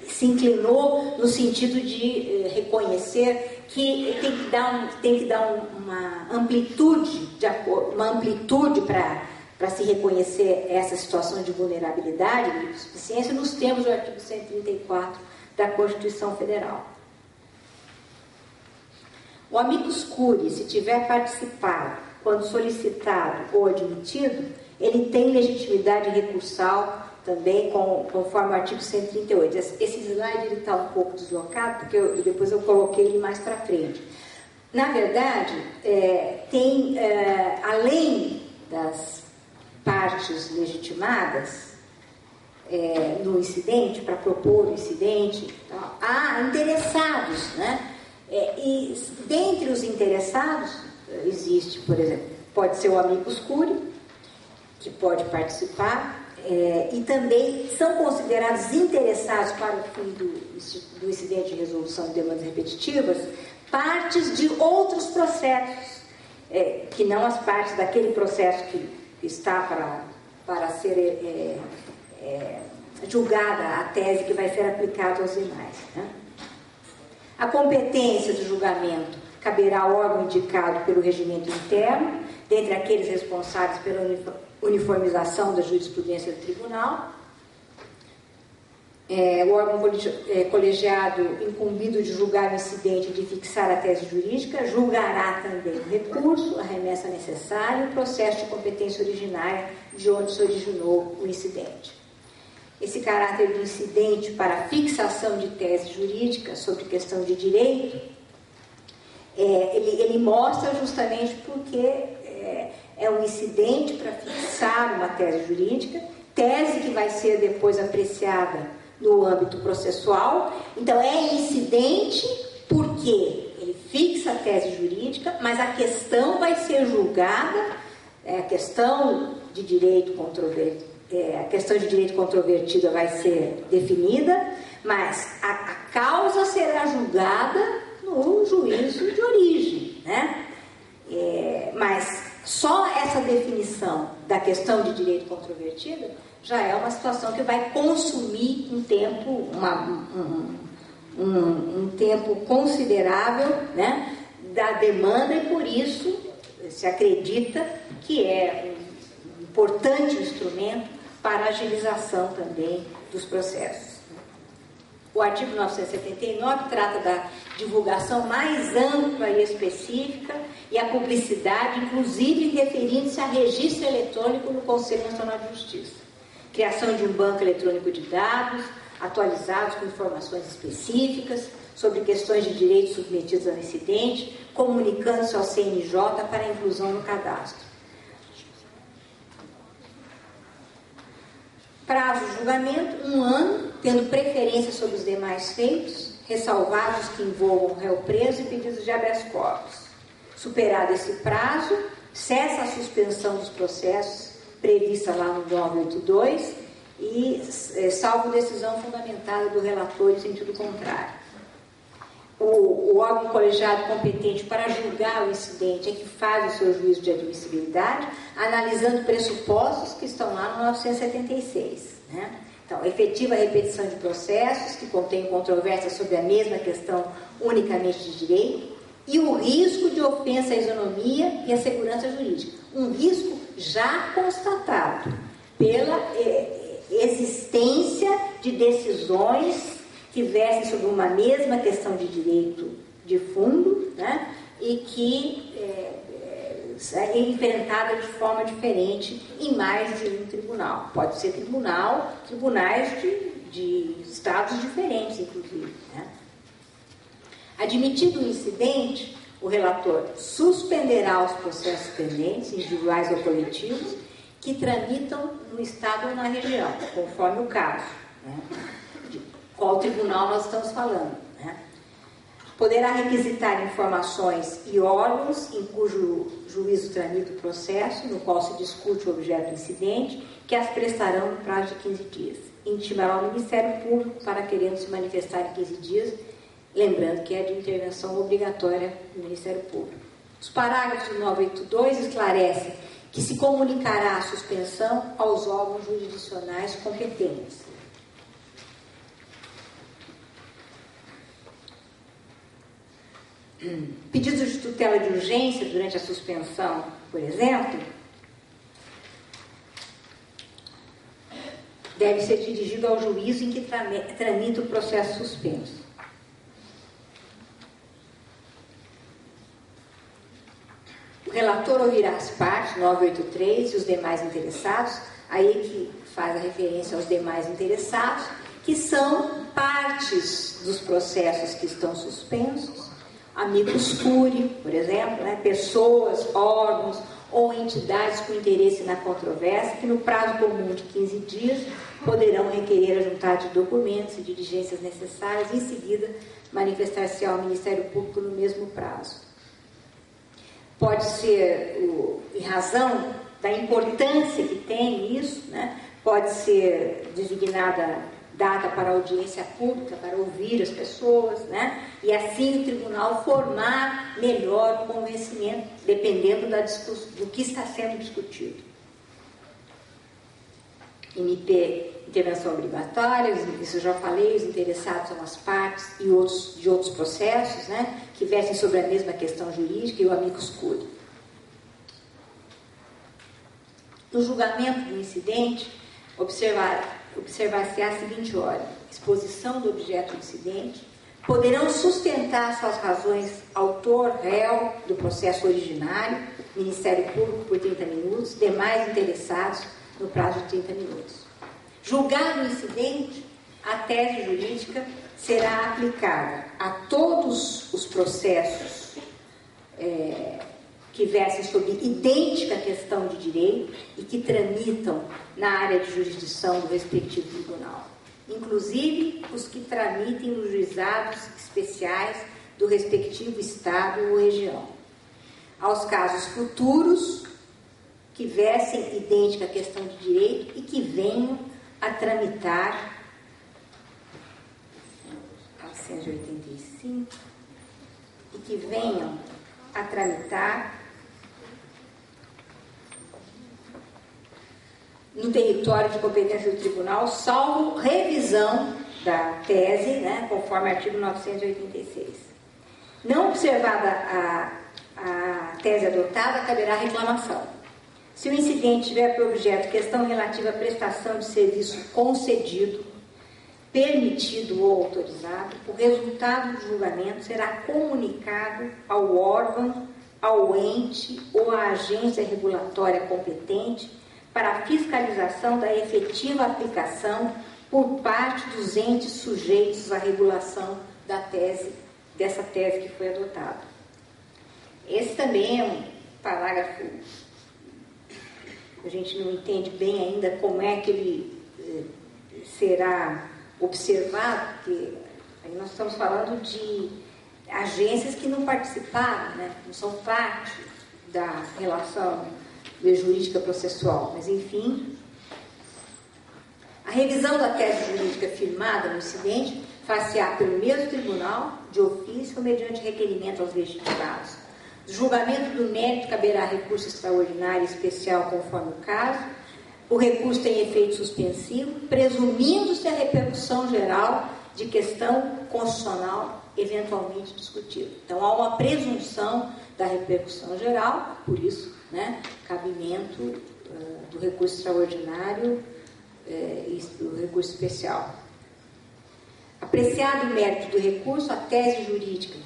se inclinou no sentido de reconhecer que tem que dar uma amplitude para se reconhecer essa situação de vulnerabilidade, de hipossuficiência, nos termos do artigo 134 da Constituição Federal. O amicus curiae, se tiver participado quando solicitado ou admitido, ele tem legitimidade recursal também, conforme o artigo 138. Esse slide está um pouco deslocado, porque depois eu coloquei ele mais para frente. Na verdade, além das partes legitimadas no incidente, para propor o incidente, há interessados, né? E dentre os interessados existe, por exemplo, pode ser o amicus curiae, que pode participar, e também são considerados interessados para o fim do incidente de resolução de demandas repetitivas partes de outros processos, que não as partes daquele processo que está para ser julgada a tese que vai ser aplicada aos demais, né? A competência do julgamento caberá ao órgão indicado pelo regimento interno, dentre aqueles responsáveis pela uniformização da jurisprudência do tribunal. o órgão colegiado incumbido de julgar o incidente e de fixar a tese jurídica julgará também o recurso, a remessa necessária e o processo de competência originária de onde se originou o incidente. Esse caráter do incidente para fixação de tese jurídica sobre questão de direito, ele mostra justamente porque é um incidente para fixar uma tese jurídica, tese que vai ser depois apreciada no âmbito processual. Então, é incidente porque ele fixa a tese jurídica, mas a questão vai ser julgada, a questão de direito controvertida vai ser definida, mas a causa será julgada no juízo de origem, né? Mas só essa definição da questão de direito controvertida já é uma situação que vai consumir um tempo, um tempo considerável, né, da demanda, e por isso se acredita que é um importante instrumento para a agilização também dos processos. O artigo 979 trata da divulgação mais ampla e específica e a publicidade, inclusive referindo-se a registro eletrônico no Conselho Nacional de Justiça. Criação de um banco eletrônico de dados, atualizados com informações específicas sobre questões de direitos submetidos ao incidente, comunicando-se ao CNJ para a inclusão no cadastro. Prazo de julgamento, 1 ano, tendo preferência sobre os demais feitos, ressalvados os que envolvam réu preso e pedidos de habeas corpus. Superado esse prazo, cessa a suspensão dos processos prevista lá no 982 e salvo decisão fundamentada do relator em sentido contrário. O órgão colegiado competente para julgar o incidente é que faz o seu juízo de admissibilidade, analisando pressupostos que estão lá no 976. Né? Então, efetiva repetição de processos que contêm controvérsia sobre a mesma questão unicamente de direito e o risco de ofensa à isonomia e à segurança jurídica. Um risco já constatado pela existência de decisões que versem sobre uma mesma questão de direito de fundo, né, e que é enfrentada de forma diferente em mais de um tribunal. Pode ser tribunais de estados diferentes, inclusive. Né? Admitido o incidente, o relator suspenderá os processos pendentes, individuais ou coletivos, que tramitam no estado ou na região, conforme o caso. Né? De qual tribunal nós estamos falando. Né? Poderá requisitar informações e órgãos em cujo juízo tramita o processo, no qual se discute o objeto do incidente, que as prestarão no prazo de 15 dias. Intimará o Ministério Público para, querendo se manifestar em 15 dias, lembrando que é de intervenção obrigatória do Ministério Público. Os parágrafos do 982 esclarecem que se comunicará a suspensão aos órgãos jurisdicionais competentes. Pedidos de tutela de urgência durante a suspensão, por exemplo, deve ser dirigido ao juízo em que tramita o processo suspenso. O relator ouvirá as partes, 983, e os demais interessados, aí que faz a referência aos demais interessados, que são partes dos processos que estão suspensos, amicus curiae, por exemplo, né, pessoas, órgãos ou entidades com interesse na controvérsia, que no prazo comum de 15 dias poderão requerer a juntagem de documentos e diligências necessárias e, em seguida, manifestar-se ao Ministério Público no mesmo prazo. Pode ser, em razão da importância que tem isso, né, pode ser designada data para audiência pública, para ouvir as pessoas, né, e assim o tribunal formar melhor o convencimento, dependendo do que está sendo discutido. MP, intervenção obrigatória, isso eu já falei, os interessados são as partes e de outros processos, né, que versem sobre a mesma questão jurídica e o amicus curiae. No julgamento do incidente, observar observar-se-á a seguinte ordem: exposição do objeto do incidente, poderão sustentar suas razões autor, réu do processo originário, Ministério Público por 30 minutos, demais interessados no prazo de 30 minutos. Julgado o incidente, a tese jurídica será aplicada a todos os processos que versem sobre idêntica questão de direito e que tramitam na área de jurisdição do respectivo tribunal, inclusive os que tramitem nos juizados especiais do respectivo estado ou região. Aos casos futuros que versem idêntica questão de direito e que venham a tramitar 185 e que venham a tramitar no território de competência do tribunal, salvo revisão da tese, né, conforme artigo 986. Não observada a tese adotada, caberá reclamação. Se o incidente tiver por objeto questão relativa à prestação de serviço concedido, permitido ou autorizado, o resultado do julgamento será comunicado ao órgão, ao ente ou à agência regulatória competente para a fiscalização da efetiva aplicação por parte dos entes sujeitos à regulação dessa tese que foi adotada. Esse também é um parágrafo que a gente não entende bem ainda como é que ele será observado, porque aí nós estamos falando de agências que não participaram, né? Não são parte da relação jurídica processual, mas enfim, a revisão da tese jurídica firmada no incidente far-se-á pelo mesmo tribunal, de ofício ou mediante requerimento aos legitimados. Do julgamento do mérito caberá recurso extraordinário e especial conforme o caso. O recurso tem efeito suspensivo, presumindo-se a repercussão geral de questão constitucional eventualmente discutida. Então, há uma presunção da repercussão geral, por isso, né, cabimento do recurso extraordinário e do recurso especial. Apreciado o mérito do recurso, a tese jurídica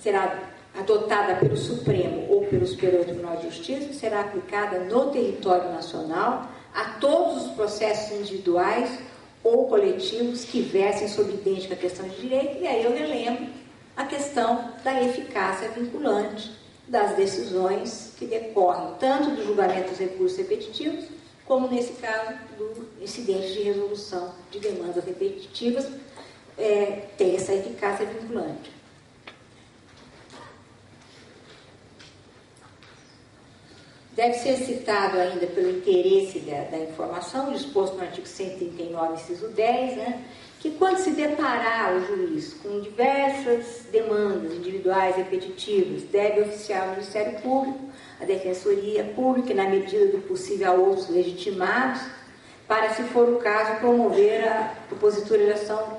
será adotada pelo Supremo ou pelo Superior Tribunal de Justiça, será aplicada no território nacional a todos os processos individuais ou coletivos que versem sobre idêntica questão de direito, e aí eu relembro a questão da eficácia vinculante das decisões que decorrem tanto do julgamento dos recursos repetitivos, como nesse caso do incidente de resolução de demandas repetitivas, tem essa eficácia vinculante. Deve ser citado ainda pelo interesse da informação, disposto no artigo 139, inciso 10, né, que quando se deparar o juiz com diversas demandas individuais repetitivas, deve oficiar o Ministério Público, a Defensoria Pública, na medida do possível a outros legitimados, para, se for o caso, promover a propositura de ação,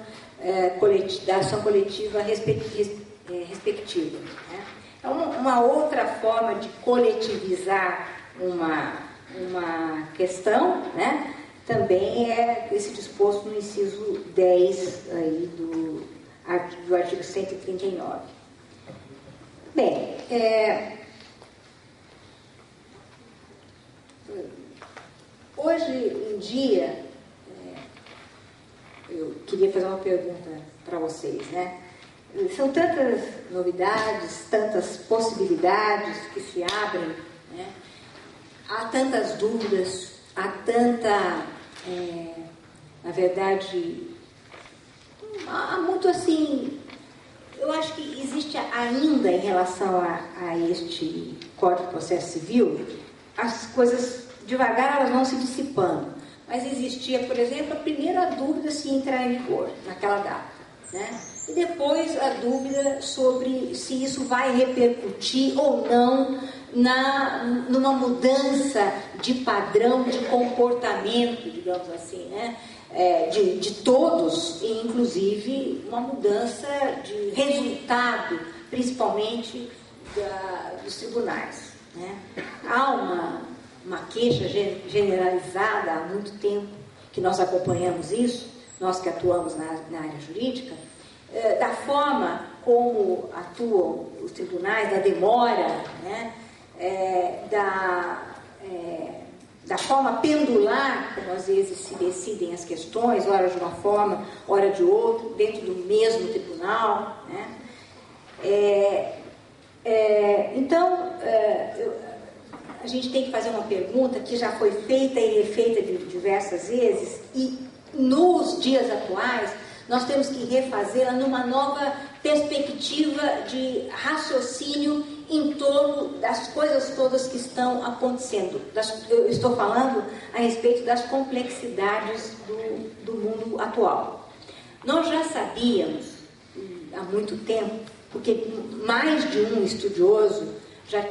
da ação coletiva respectiva. Né? Então, uma outra forma de coletivizar uma questão, né, também é esse disposto no inciso 10 aí do artigo 139. Bem, hoje em dia, eu queria fazer uma pergunta para vocês, né? São tantas novidades, tantas possibilidades que se abrem, né? Há tantas dúvidas, há tanta, na verdade, há muito assim, eu acho que existe ainda em relação a este Código de Processo Civil, as coisas devagar elas vão se dissipando, mas existia, por exemplo, a primeira dúvida se entrar em vigor naquela data, né? E depois a dúvida sobre se isso vai repercutir ou não numa mudança de padrão de comportamento, digamos assim, né? De todos, e inclusive uma mudança de resultado, principalmente dos tribunais, né? Há uma queixa generalizada há muito tempo que nós acompanhamos isso, nós que atuamos na área jurídica, da forma como atuam os tribunais, da demora, né, da forma pendular como às vezes se decidem as questões, ora de uma forma, ora de outra, dentro do mesmo tribunal, né? Então, a gente tem que fazer uma pergunta que já foi feita e refeita diversas vezes, e nos dias atuais nós temos que refazê-la numa nova perspectiva de raciocínio em torno das coisas todas que estão acontecendo. Eu estou falando a respeito das complexidades do mundo atual. Nós já sabíamos há muito tempo, porque mais de um estudioso já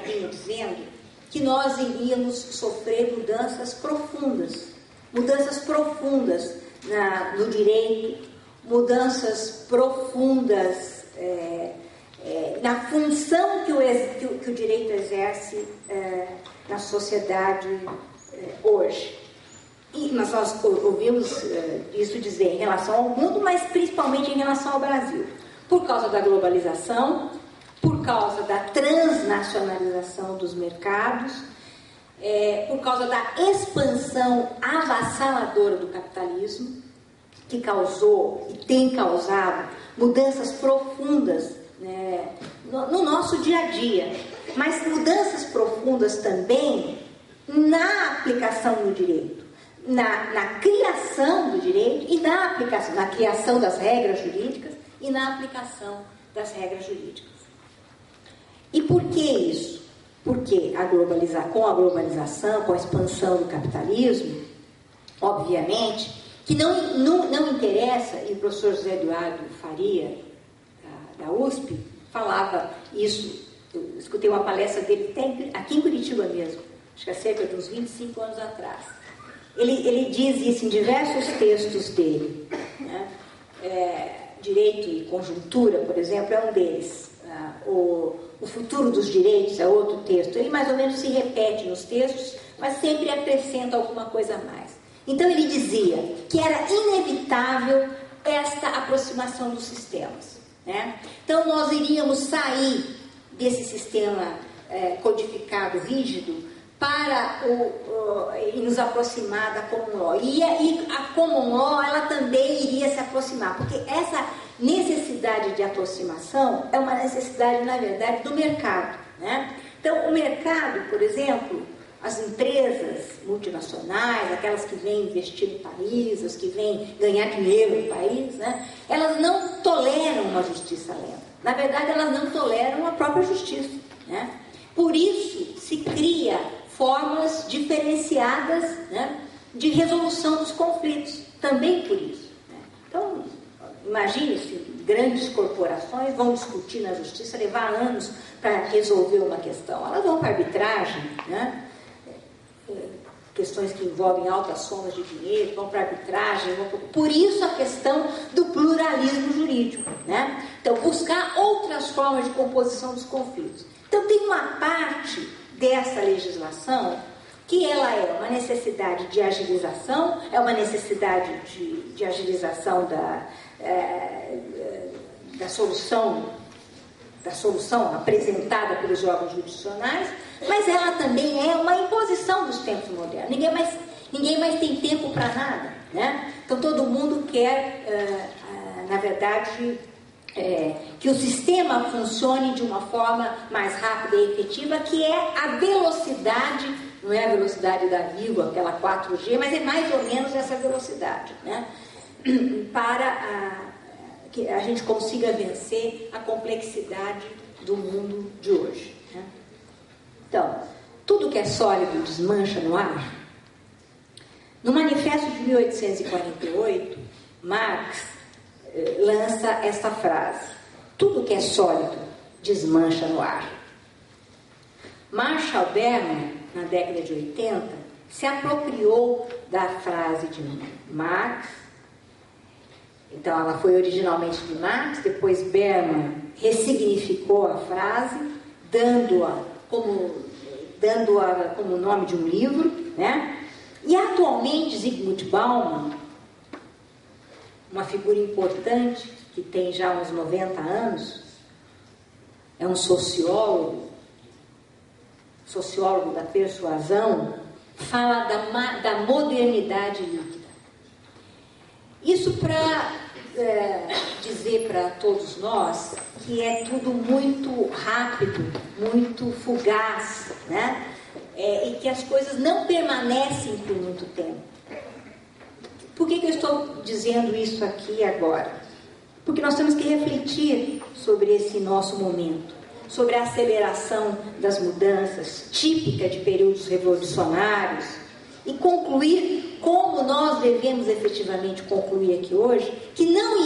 vinha dizendo que nós iríamos sofrer mudanças profundas no direito, mudanças profundas na função que o direito exerce na sociedade hoje. Mas nós ouvimos isso dizer em relação ao mundo, mas principalmente em relação ao Brasil, por causa da globalização, por causa da transnacionalização dos mercados, por causa da expansão avassaladora do capitalismo, que causou e tem causado mudanças profundas, né, no nosso dia a dia, mas mudanças profundas também na aplicação do direito, na criação do direito e na aplicação, na criação das regras jurídicas e na aplicação das regras jurídicas. E por que isso? Porque com a globalização, com a expansão do capitalismo, obviamente, que não interessa, e o professor José Eduardo Faria, da USP, falava isso, eu escutei uma palestra dele aqui em Curitiba mesmo, acho que há cerca de uns 25 anos atrás. Ele diz isso em diversos textos dele, né? Direito e Conjuntura, por exemplo, é um deles. O Futuro dos Direitos é outro texto. Ele mais ou menos se repete nos textos, mas sempre acrescenta alguma coisa a mais. Então ele dizia que era inevitável esta aproximação dos sistemas, né? Então nós iríamos sair desse sistema codificado, rígido, para e nos aproximar da Common Law. E a Common Law, ela também iria se aproximar, porque essa necessidade de aproximação é uma necessidade, na verdade, do mercado, né? Então, o mercado, por exemplo, as empresas multinacionais, aquelas que vêm investir no país, as que vêm ganhar dinheiro no país, né? Elas não toleram uma justiça lenta. Na verdade, elas não toleram a própria justiça, né? Por isso, se cria fórmulas diferenciadas, né, de resolução dos conflitos, também por isso, né? Então, imagine-se, grandes corporações vão discutir na justiça, levar anos para resolver uma questão. Elas vão para arbitragem, né? Questões que envolvem altas somas de dinheiro, vão para arbitragem. Por isso a questão do pluralismo jurídico, né? Então, buscar outras formas de composição dos conflitos. Então, tem uma parte dessa legislação que ela é uma necessidade de agilização, é uma necessidade de agilização da solução apresentada pelos órgãos jurisdicionais, mas ela também é uma imposição dos tempos modernos. Ninguém mais tem tempo para nada, né? Então todo mundo quer, na verdade, que o sistema funcione de uma forma mais rápida e efetiva, que é a velocidade, não é a velocidade da vírgula, aquela 4G, mas é mais ou menos essa velocidade, né? Para que a gente consiga vencer a complexidade do mundo de hoje, né? Então, tudo que é sólido desmancha no ar. No Manifesto de 1848, Marx lança esta frase: tudo que é sólido desmancha no ar. Marshall Berman, na década de 80, se apropriou da frase de Marx. Então, ela foi originalmente de Marx, depois Berman ressignificou a frase, dando-a como nome de um livro, né? E atualmente Zygmunt Bauman, uma figura importante que tem já uns 90 anos, é um sociólogo da persuasão, fala da modernidade líquida. Isso para dizer para todos nós que é tudo muito rápido, muito fugaz, né? E que as coisas não permanecem por muito tempo. Por que eu estou dizendo isso aqui agora? Porque nós temos que refletir sobre esse nosso momento, sobre a aceleração das mudanças típica de períodos revolucionários e concluir como nós devemos efetivamente concluir aqui hoje que não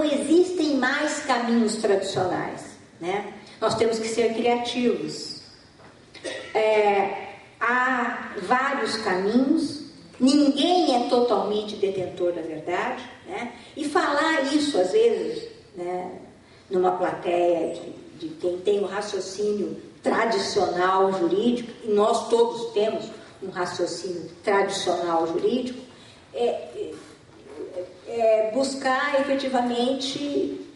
existem mais caminhos tradicionais, né? Nós temos que ser criativos. Há vários caminhos, ninguém é totalmente detentor da verdade, né? E falar isso às vezes, né, numa plateia de quem tem um raciocínio tradicional jurídico, e nós todos temos um raciocínio tradicional jurídico, buscar efetivamente,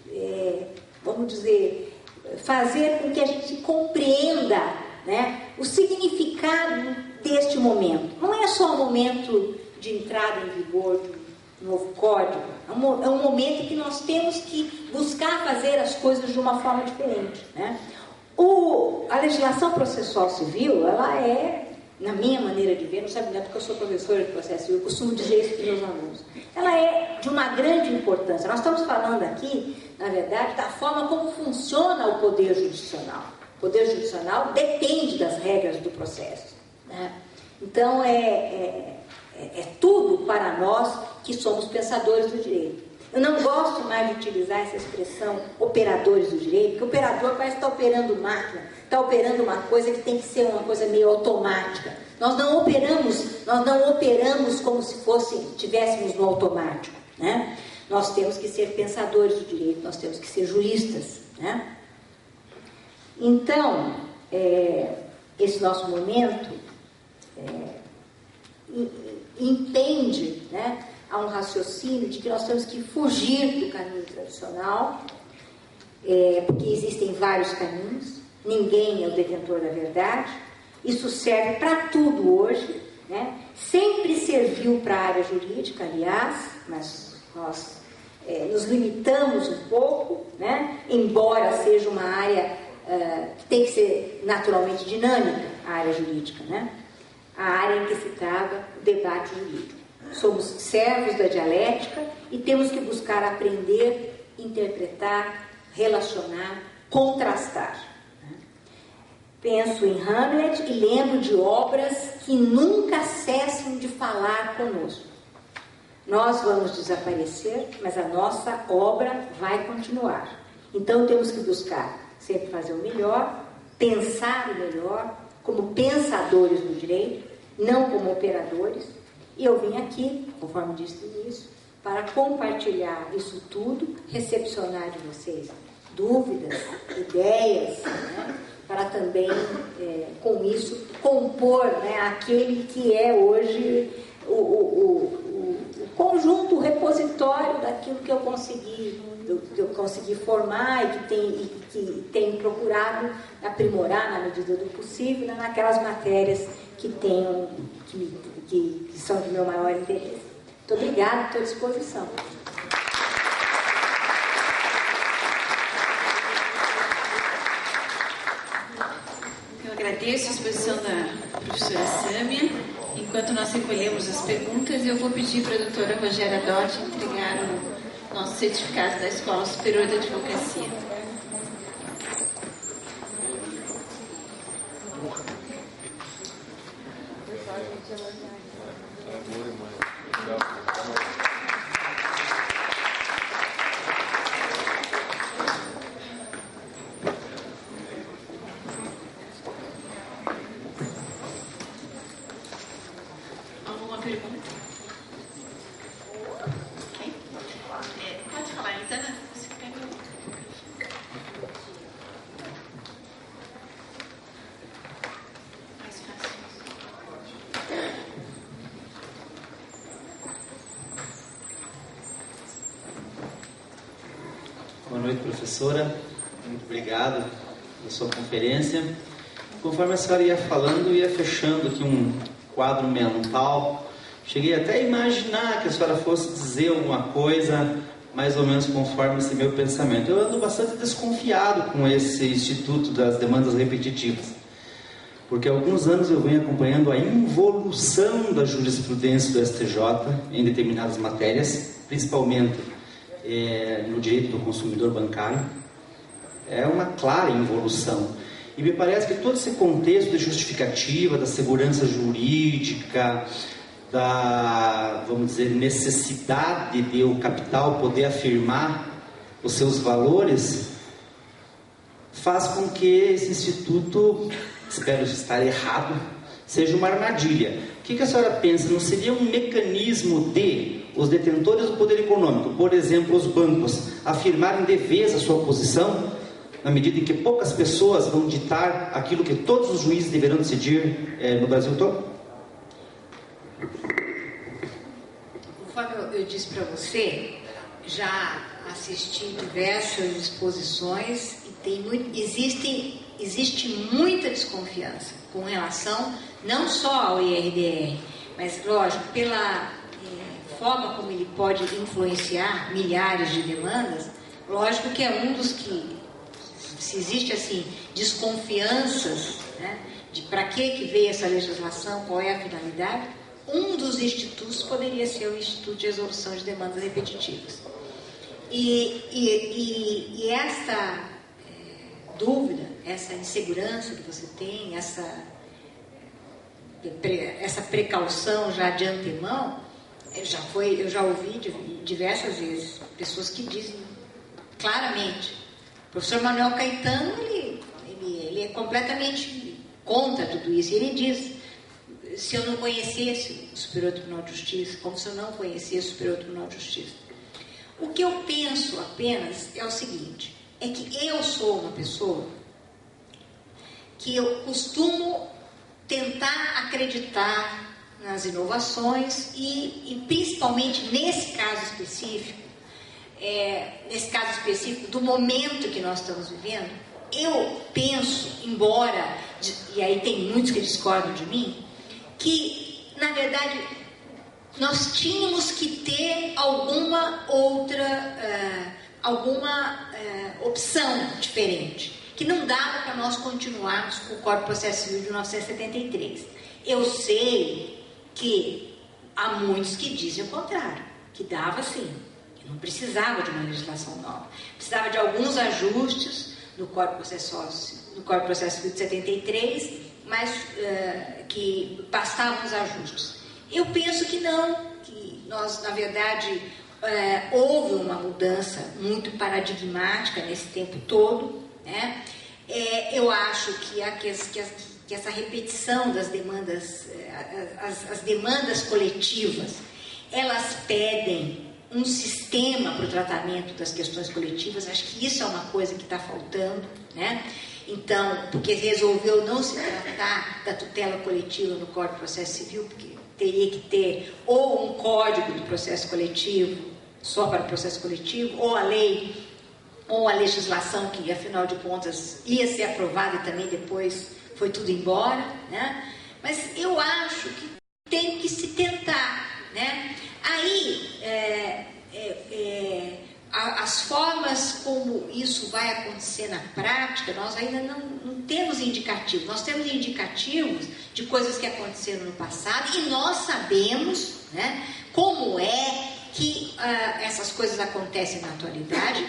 vamos dizer, fazer com que a gente compreenda, né, o significado deste momento. Não é só o momento de entrada em vigor do novo código, é um momento em que nós temos que buscar fazer as coisas de uma forma diferente, né? A legislação processual civil, ela é, na minha maneira de ver, não sabe, porque eu sou professora de processo civil, eu costumo dizer isso para os meus alunos, ela é de uma grande importância. Nós estamos falando aqui, na verdade, da forma como funciona o poder judicial. O poder judicial depende das regras do processo, né? Então, é tudo para nós que somos pensadores do direito. Eu não gosto mais de utilizar essa expressão operadores do direito, porque o operador parece estar operando máquina, está operando uma coisa que tem que ser uma coisa meio automática. Nós não operamos como se tivéssemos no automático, né? Nós temos que ser pensadores do direito, nós temos que ser juristas, né? Então, esse nosso momento entende, né, a um raciocínio de que nós temos que fugir do caminho tradicional, porque existem vários caminhos, ninguém é o detentor da verdade, isso serve para tudo hoje, né? Sempre serviu para a área jurídica, aliás, mas nós nos limitamos um pouco, né? Embora seja uma área que tem que ser naturalmente dinâmica, a área jurídica, né? A área em que se trava o debate jurídico. Somos servos da dialética e temos que buscar aprender, interpretar, relacionar, contrastar. Penso em Hamlet e lembro de obras que nunca cessam de falar conosco. Nós vamos desaparecer, mas a nossa obra vai continuar. Então temos que buscar sempre fazer o melhor, pensar o melhor, como pensadores do direito, não como operadores. E eu vim aqui, conforme disse no início, para compartilhar isso tudo, recepcionar de vocês dúvidas, ideias, né? Para também, com isso, compor, né, aquele que é hoje o conjunto, o repositório daquilo que eu consegui formar e que tem procurado aprimorar na medida do possível, né, naquelas matérias que são de meu maior interesse. Muito obrigada, estou à disposição. Eu agradeço a exposição da professora Sâmia. Enquanto nós recolhemos as perguntas, eu vou pedir para a doutora Rogéria Dotti entregar o nosso certificado da Escola Superior de Advocacia. Alguma pergunta? Ok. Pode falar, Isana. Você pega mais fácil. Boa noite, professora. Muito obrigado pela sua conferência. Conforme a senhora ia falando, eu ia fechando aqui um quadro mental. Cheguei até a imaginar que a senhora fosse dizer alguma coisa mais ou menos conforme esse meu pensamento. Eu ando bastante desconfiado com esse Instituto das Demandas Repetitivas, porque há alguns anos eu venho acompanhando a involução da jurisprudência do STJ em determinadas matérias, principalmente no direito do consumidor bancário. É uma clara involução. E me parece que todo esse contexto de justificativa, da segurança jurídica, da, vamos dizer, necessidade de o capital poder afirmar os seus valores, faz com que esse instituto, espero estar errado, seja uma armadilha. O que a senhora pensa? Não seria um mecanismo de os detentores do poder econômico, por exemplo, os bancos, afirmarem de vez a sua posição, na medida em que poucas pessoas vão ditar aquilo que todos os juízes deverão decidir no Brasil todo? Conforme eu disse para você, já assisti diversas exposições e existe muita desconfiança com relação não só ao IRDR, mas, lógico, pela forma como ele pode influenciar milhares de demandas. Lógico que é um dos que, se existe assim desconfianças, né, de para que veio essa legislação, qual é a finalidade, um dos institutos poderia ser o Instituto de Resolução de Demandas Repetitivas. E essa dúvida, essa insegurança que você tem, essa precaução já de antemão, eu já ouvi diversas vezes pessoas que dizem claramente. O professor Manuel Caetano, ele é completamente contra tudo isso. Ele diz: se eu não conhecesse o Superior Tribunal de Justiça, como se eu não conhecesse o Superior Tribunal de Justiça. O que eu penso apenas é o seguinte, é que eu sou uma pessoa que eu costumo tentar acreditar nas inovações e principalmente nesse caso específico, do momento que nós estamos vivendo, eu penso, embora, e aí tem muitos que discordam de mim, que, na verdade, nós tínhamos que ter alguma outra, opção diferente, que não dava para nós continuarmos com o Código de Processo Civil de 1973. Eu sei que há muitos que dizem o contrário, que dava sim, que não precisava de uma legislação nova, precisava de alguns ajustes no Código de Processo Civil de 73, mas que bastavam os ajustes. Eu penso que não, que nós, na verdade, houve uma mudança muito paradigmática nesse tempo todo, né? Eu acho que essa repetição das demandas, as demandas coletivas, elas pedem um sistema para o tratamento das questões coletivas. Acho que isso é uma coisa que está faltando, né? Então, porque resolveu não se tratar da tutela coletiva no Código de Processo Civil, porque teria que ter ou um código do processo coletivo, só para o processo coletivo, ou a lei, ou a legislação que, afinal de contas, ia ser aprovada e também depois foi tudo embora, né? Mas eu acho que tem que se tentar, né? Aí, as formas como isso vai acontecer na prática, nós ainda não temos indicativos. Nós temos indicativos de coisas que aconteceram no passado e nós sabemos, né, como é que essas coisas acontecem na atualidade,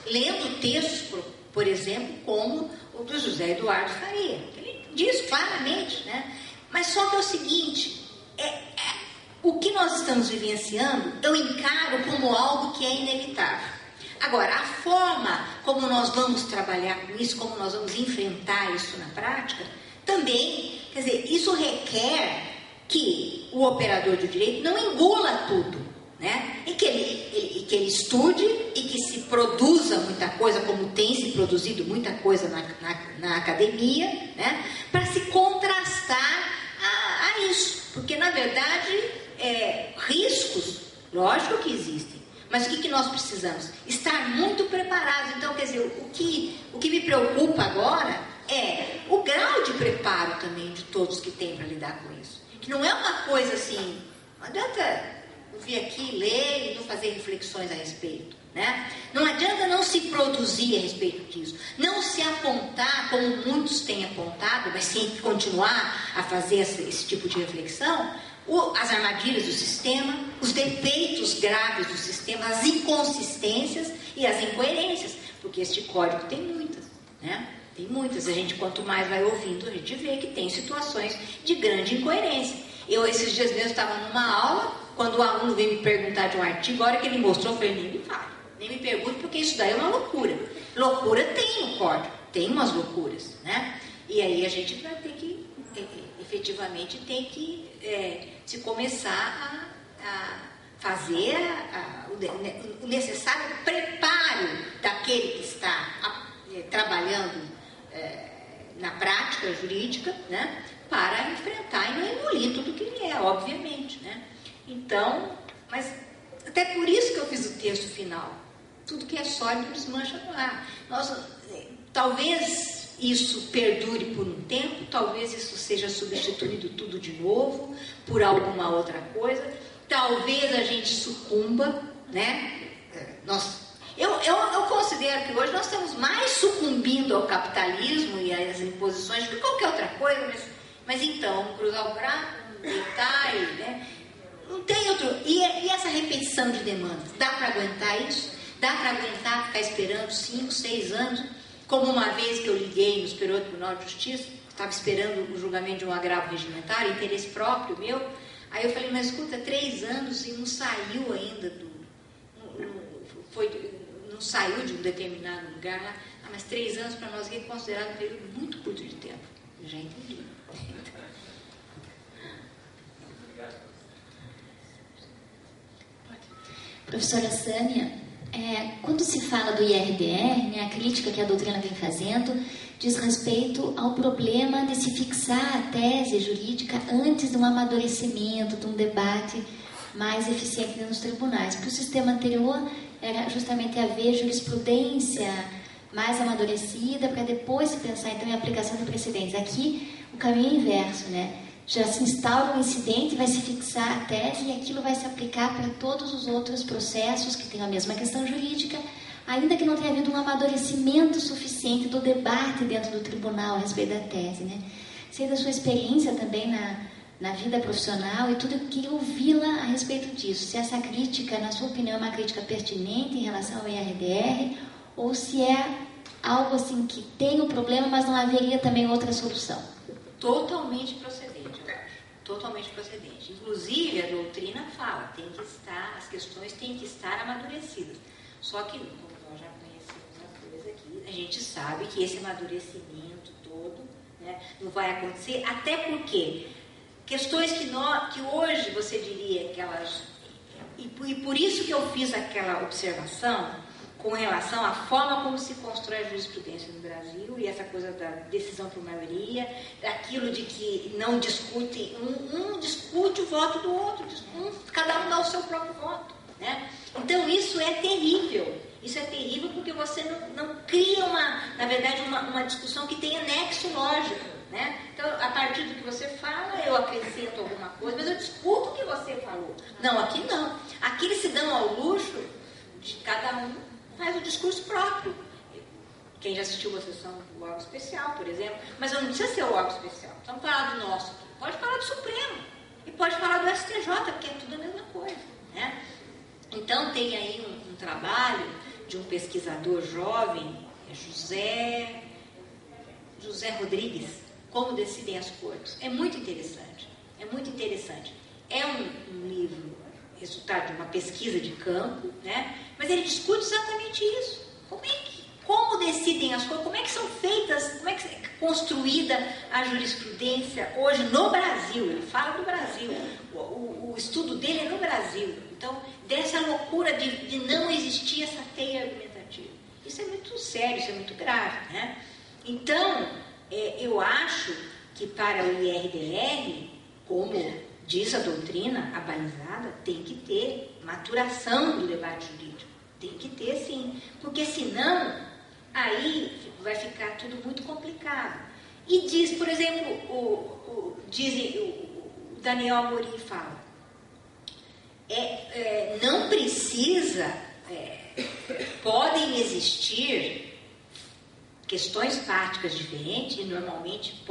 lendo textos, por exemplo, como o do José Eduardo Faria. Ele diz claramente, né? Mas só que é o seguinte, o que nós estamos vivenciando, eu encaro como algo que é inevitável. Agora, a forma como nós vamos trabalhar com isso, como nós vamos enfrentar isso na prática, também, quer dizer, isso requer que o operador do direito não engula tudo, né? E que ele estude e que se produza muita coisa, como tem se produzido muita coisa na academia, né? Para se contrastar a isso. Porque, na verdade, riscos, lógico que existem, mas o que nós precisamos? Estar muito preparados. o que me preocupa agora é o grau de preparo também de todos que têm para lidar com isso. Que não é uma coisa assim, não adianta eu vir aqui, ler e não fazer reflexões a respeito. Né? Não adianta não se produzir a respeito disso, não se apontar, como muitos têm apontado, mas sim continuar a fazer esse tipo de reflexão, as armadilhas do sistema, os defeitos graves do sistema, as inconsistências e as incoerências, porque este código tem muitas, né? Tem muitas, a gente quanto mais vai ouvindo, a gente vê que tem situações de grande incoerência. Eu esses dias mesmo estava numa aula, quando o aluno veio me perguntar de um artigo, a hora que ele mostrou, eu falei, nem me fale, nem me pergunte, porque isso daí é uma loucura. Loucura tem no código, tem umas loucuras, né? E aí a gente vai ter que, efetivamente, tem que se começar a fazer o necessário preparo daquele que está trabalhando na prática jurídica, né, para enfrentar e não engolir tudo que ele é, obviamente, né? Então, mas até por isso que eu fiz o texto final. Tudo que é sólido desmancha no ar. Talvez isso perdure por um tempo, talvez isso seja substituído tudo de novo por alguma outra coisa, talvez a gente sucumba, né? Eu considero que hoje nós estamos mais sucumbindo ao capitalismo e às imposições do que qualquer outra coisa, mas então, cruzar o braço, deitar, né? Não tem outro. E essa repetição de demandas, dá para aguentar isso? Dá para aguentar ficar esperando 5, 6 anos? Como uma vez que eu liguei no Superior Tribunal de Justiça, estava esperando o julgamento de um agravo regimentar, interesse próprio meu. Aí eu falei, mas escuta, 3 anos e não saiu ainda não saiu de um determinado lugar lá. Ah, mas 3 anos para nós é considerado um período muito curto de tempo. Eu já entendi. Professora Sâmia, quando se fala do IRDR, né, a crítica que a doutrina vem fazendo diz respeito ao problema de se fixar a tese jurídica antes de um amadurecimento, de um debate mais eficiente nos tribunais, porque o sistema anterior era justamente haver jurisprudência mais amadurecida para depois se pensar então em aplicação de precedentes. Aqui o caminho é inverso, né? Já se instaura um incidente, vai se fixar a tese e aquilo vai se aplicar para todos os outros processos que têm a mesma questão jurídica, ainda que não tenha havido um amadurecimento suficiente do debate dentro do tribunal a respeito da tese, né? Sei da sua experiência também na vida profissional e tudo, eu queria ouvi-la a respeito disso. Se essa crítica, na sua opinião, é uma crítica pertinente em relação ao IRDR ou se é algo assim que tem o problema, mas não haveria também outra solução. Totalmente procedente, eu acho. Totalmente procedente. Inclusive, a doutrina fala, as questões têm que estar amadurecidas. Só que, como nós já conhecemos a coisa aqui, a gente sabe que esse amadurecimento todo, né, não vai acontecer, até porque questões que hoje você diria que elas... E por isso que eu fiz aquela observação com relação à forma como se constrói a jurisprudência no Brasil e essa coisa da decisão por maioria, daquilo de que não discute, um discute o voto do outro, cada um dá o seu próprio voto, né? Então isso é terrível. Isso é terrível porque você não cria na verdade, uma discussão que tenha nexo lógico, né? Então, a partir do que você fala, eu acrescento alguma coisa, mas eu discuto o que você falou. Não, aqui não. Aqui eles se dão ao luxo de cada um faz o discurso próprio. Quem já assistiu uma sessão do órgão especial, por exemplo, mas não precisa ser o órgão especial. Estamos falando do nosso aqui. Pode falar do Supremo e pode falar do STJ, porque é tudo a mesma coisa, né? Então, tem aí um trabalho de um pesquisador jovem, José Rodrigues, Como Decidem as Cortes. É muito interessante. É muito interessante. É um livro resultado de uma pesquisa de campo, né? Mas ele discute exatamente isso. Como decidem as coisas, como é que são feitas, como é que é construída a jurisprudência hoje no Brasil. Ele fala do Brasil, o estudo dele é no Brasil. Então, dessa loucura de não existir essa teia argumentativa. Isso é muito sério, isso é muito grave, né? Então, eu acho que para o IRDR, como diz a doutrina abalizada, tem que ter maturação do debate jurídico. Tem que ter, sim. Porque senão, aí vai ficar tudo muito complicado. E diz, por exemplo, o Daniel Amorim fala, não precisa, podem existir questões fáticas diferentes, e normalmente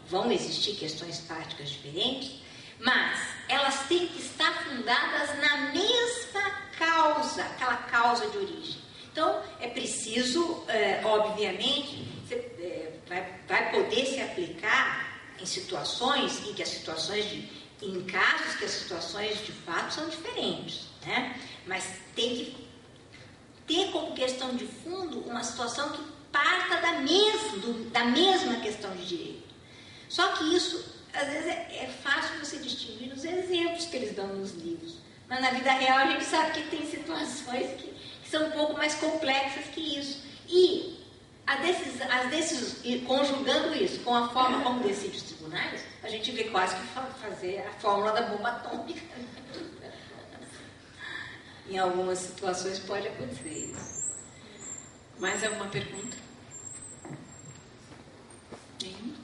vão existir questões fáticas diferentes, mas elas têm que estar fundadas na mesma causa, aquela causa de origem. Então, é preciso, obviamente, vai poder se aplicar em situações em que em casos que as situações de fato são diferentes, né? Mas tem que ter como questão de fundo uma situação que parta da mesma questão de direito. Só que isso, às vezes, é fácil você distinguir nos exemplos que eles dão nos livros. Mas na vida real a gente sabe que tem situações que são um pouco mais complexas que isso. E conjugando isso com a forma como decidem os tribunais, a gente vê quase que fazer a fórmula da bomba atômica. Em algumas situações pode acontecer isso. Mais alguma pergunta? Nenhuma?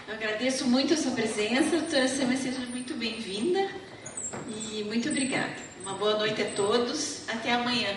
Eu agradeço muito a sua presença, doutora Sâmia, seja muito bem-vinda e muito obrigada. Uma boa noite a todos, até amanhã.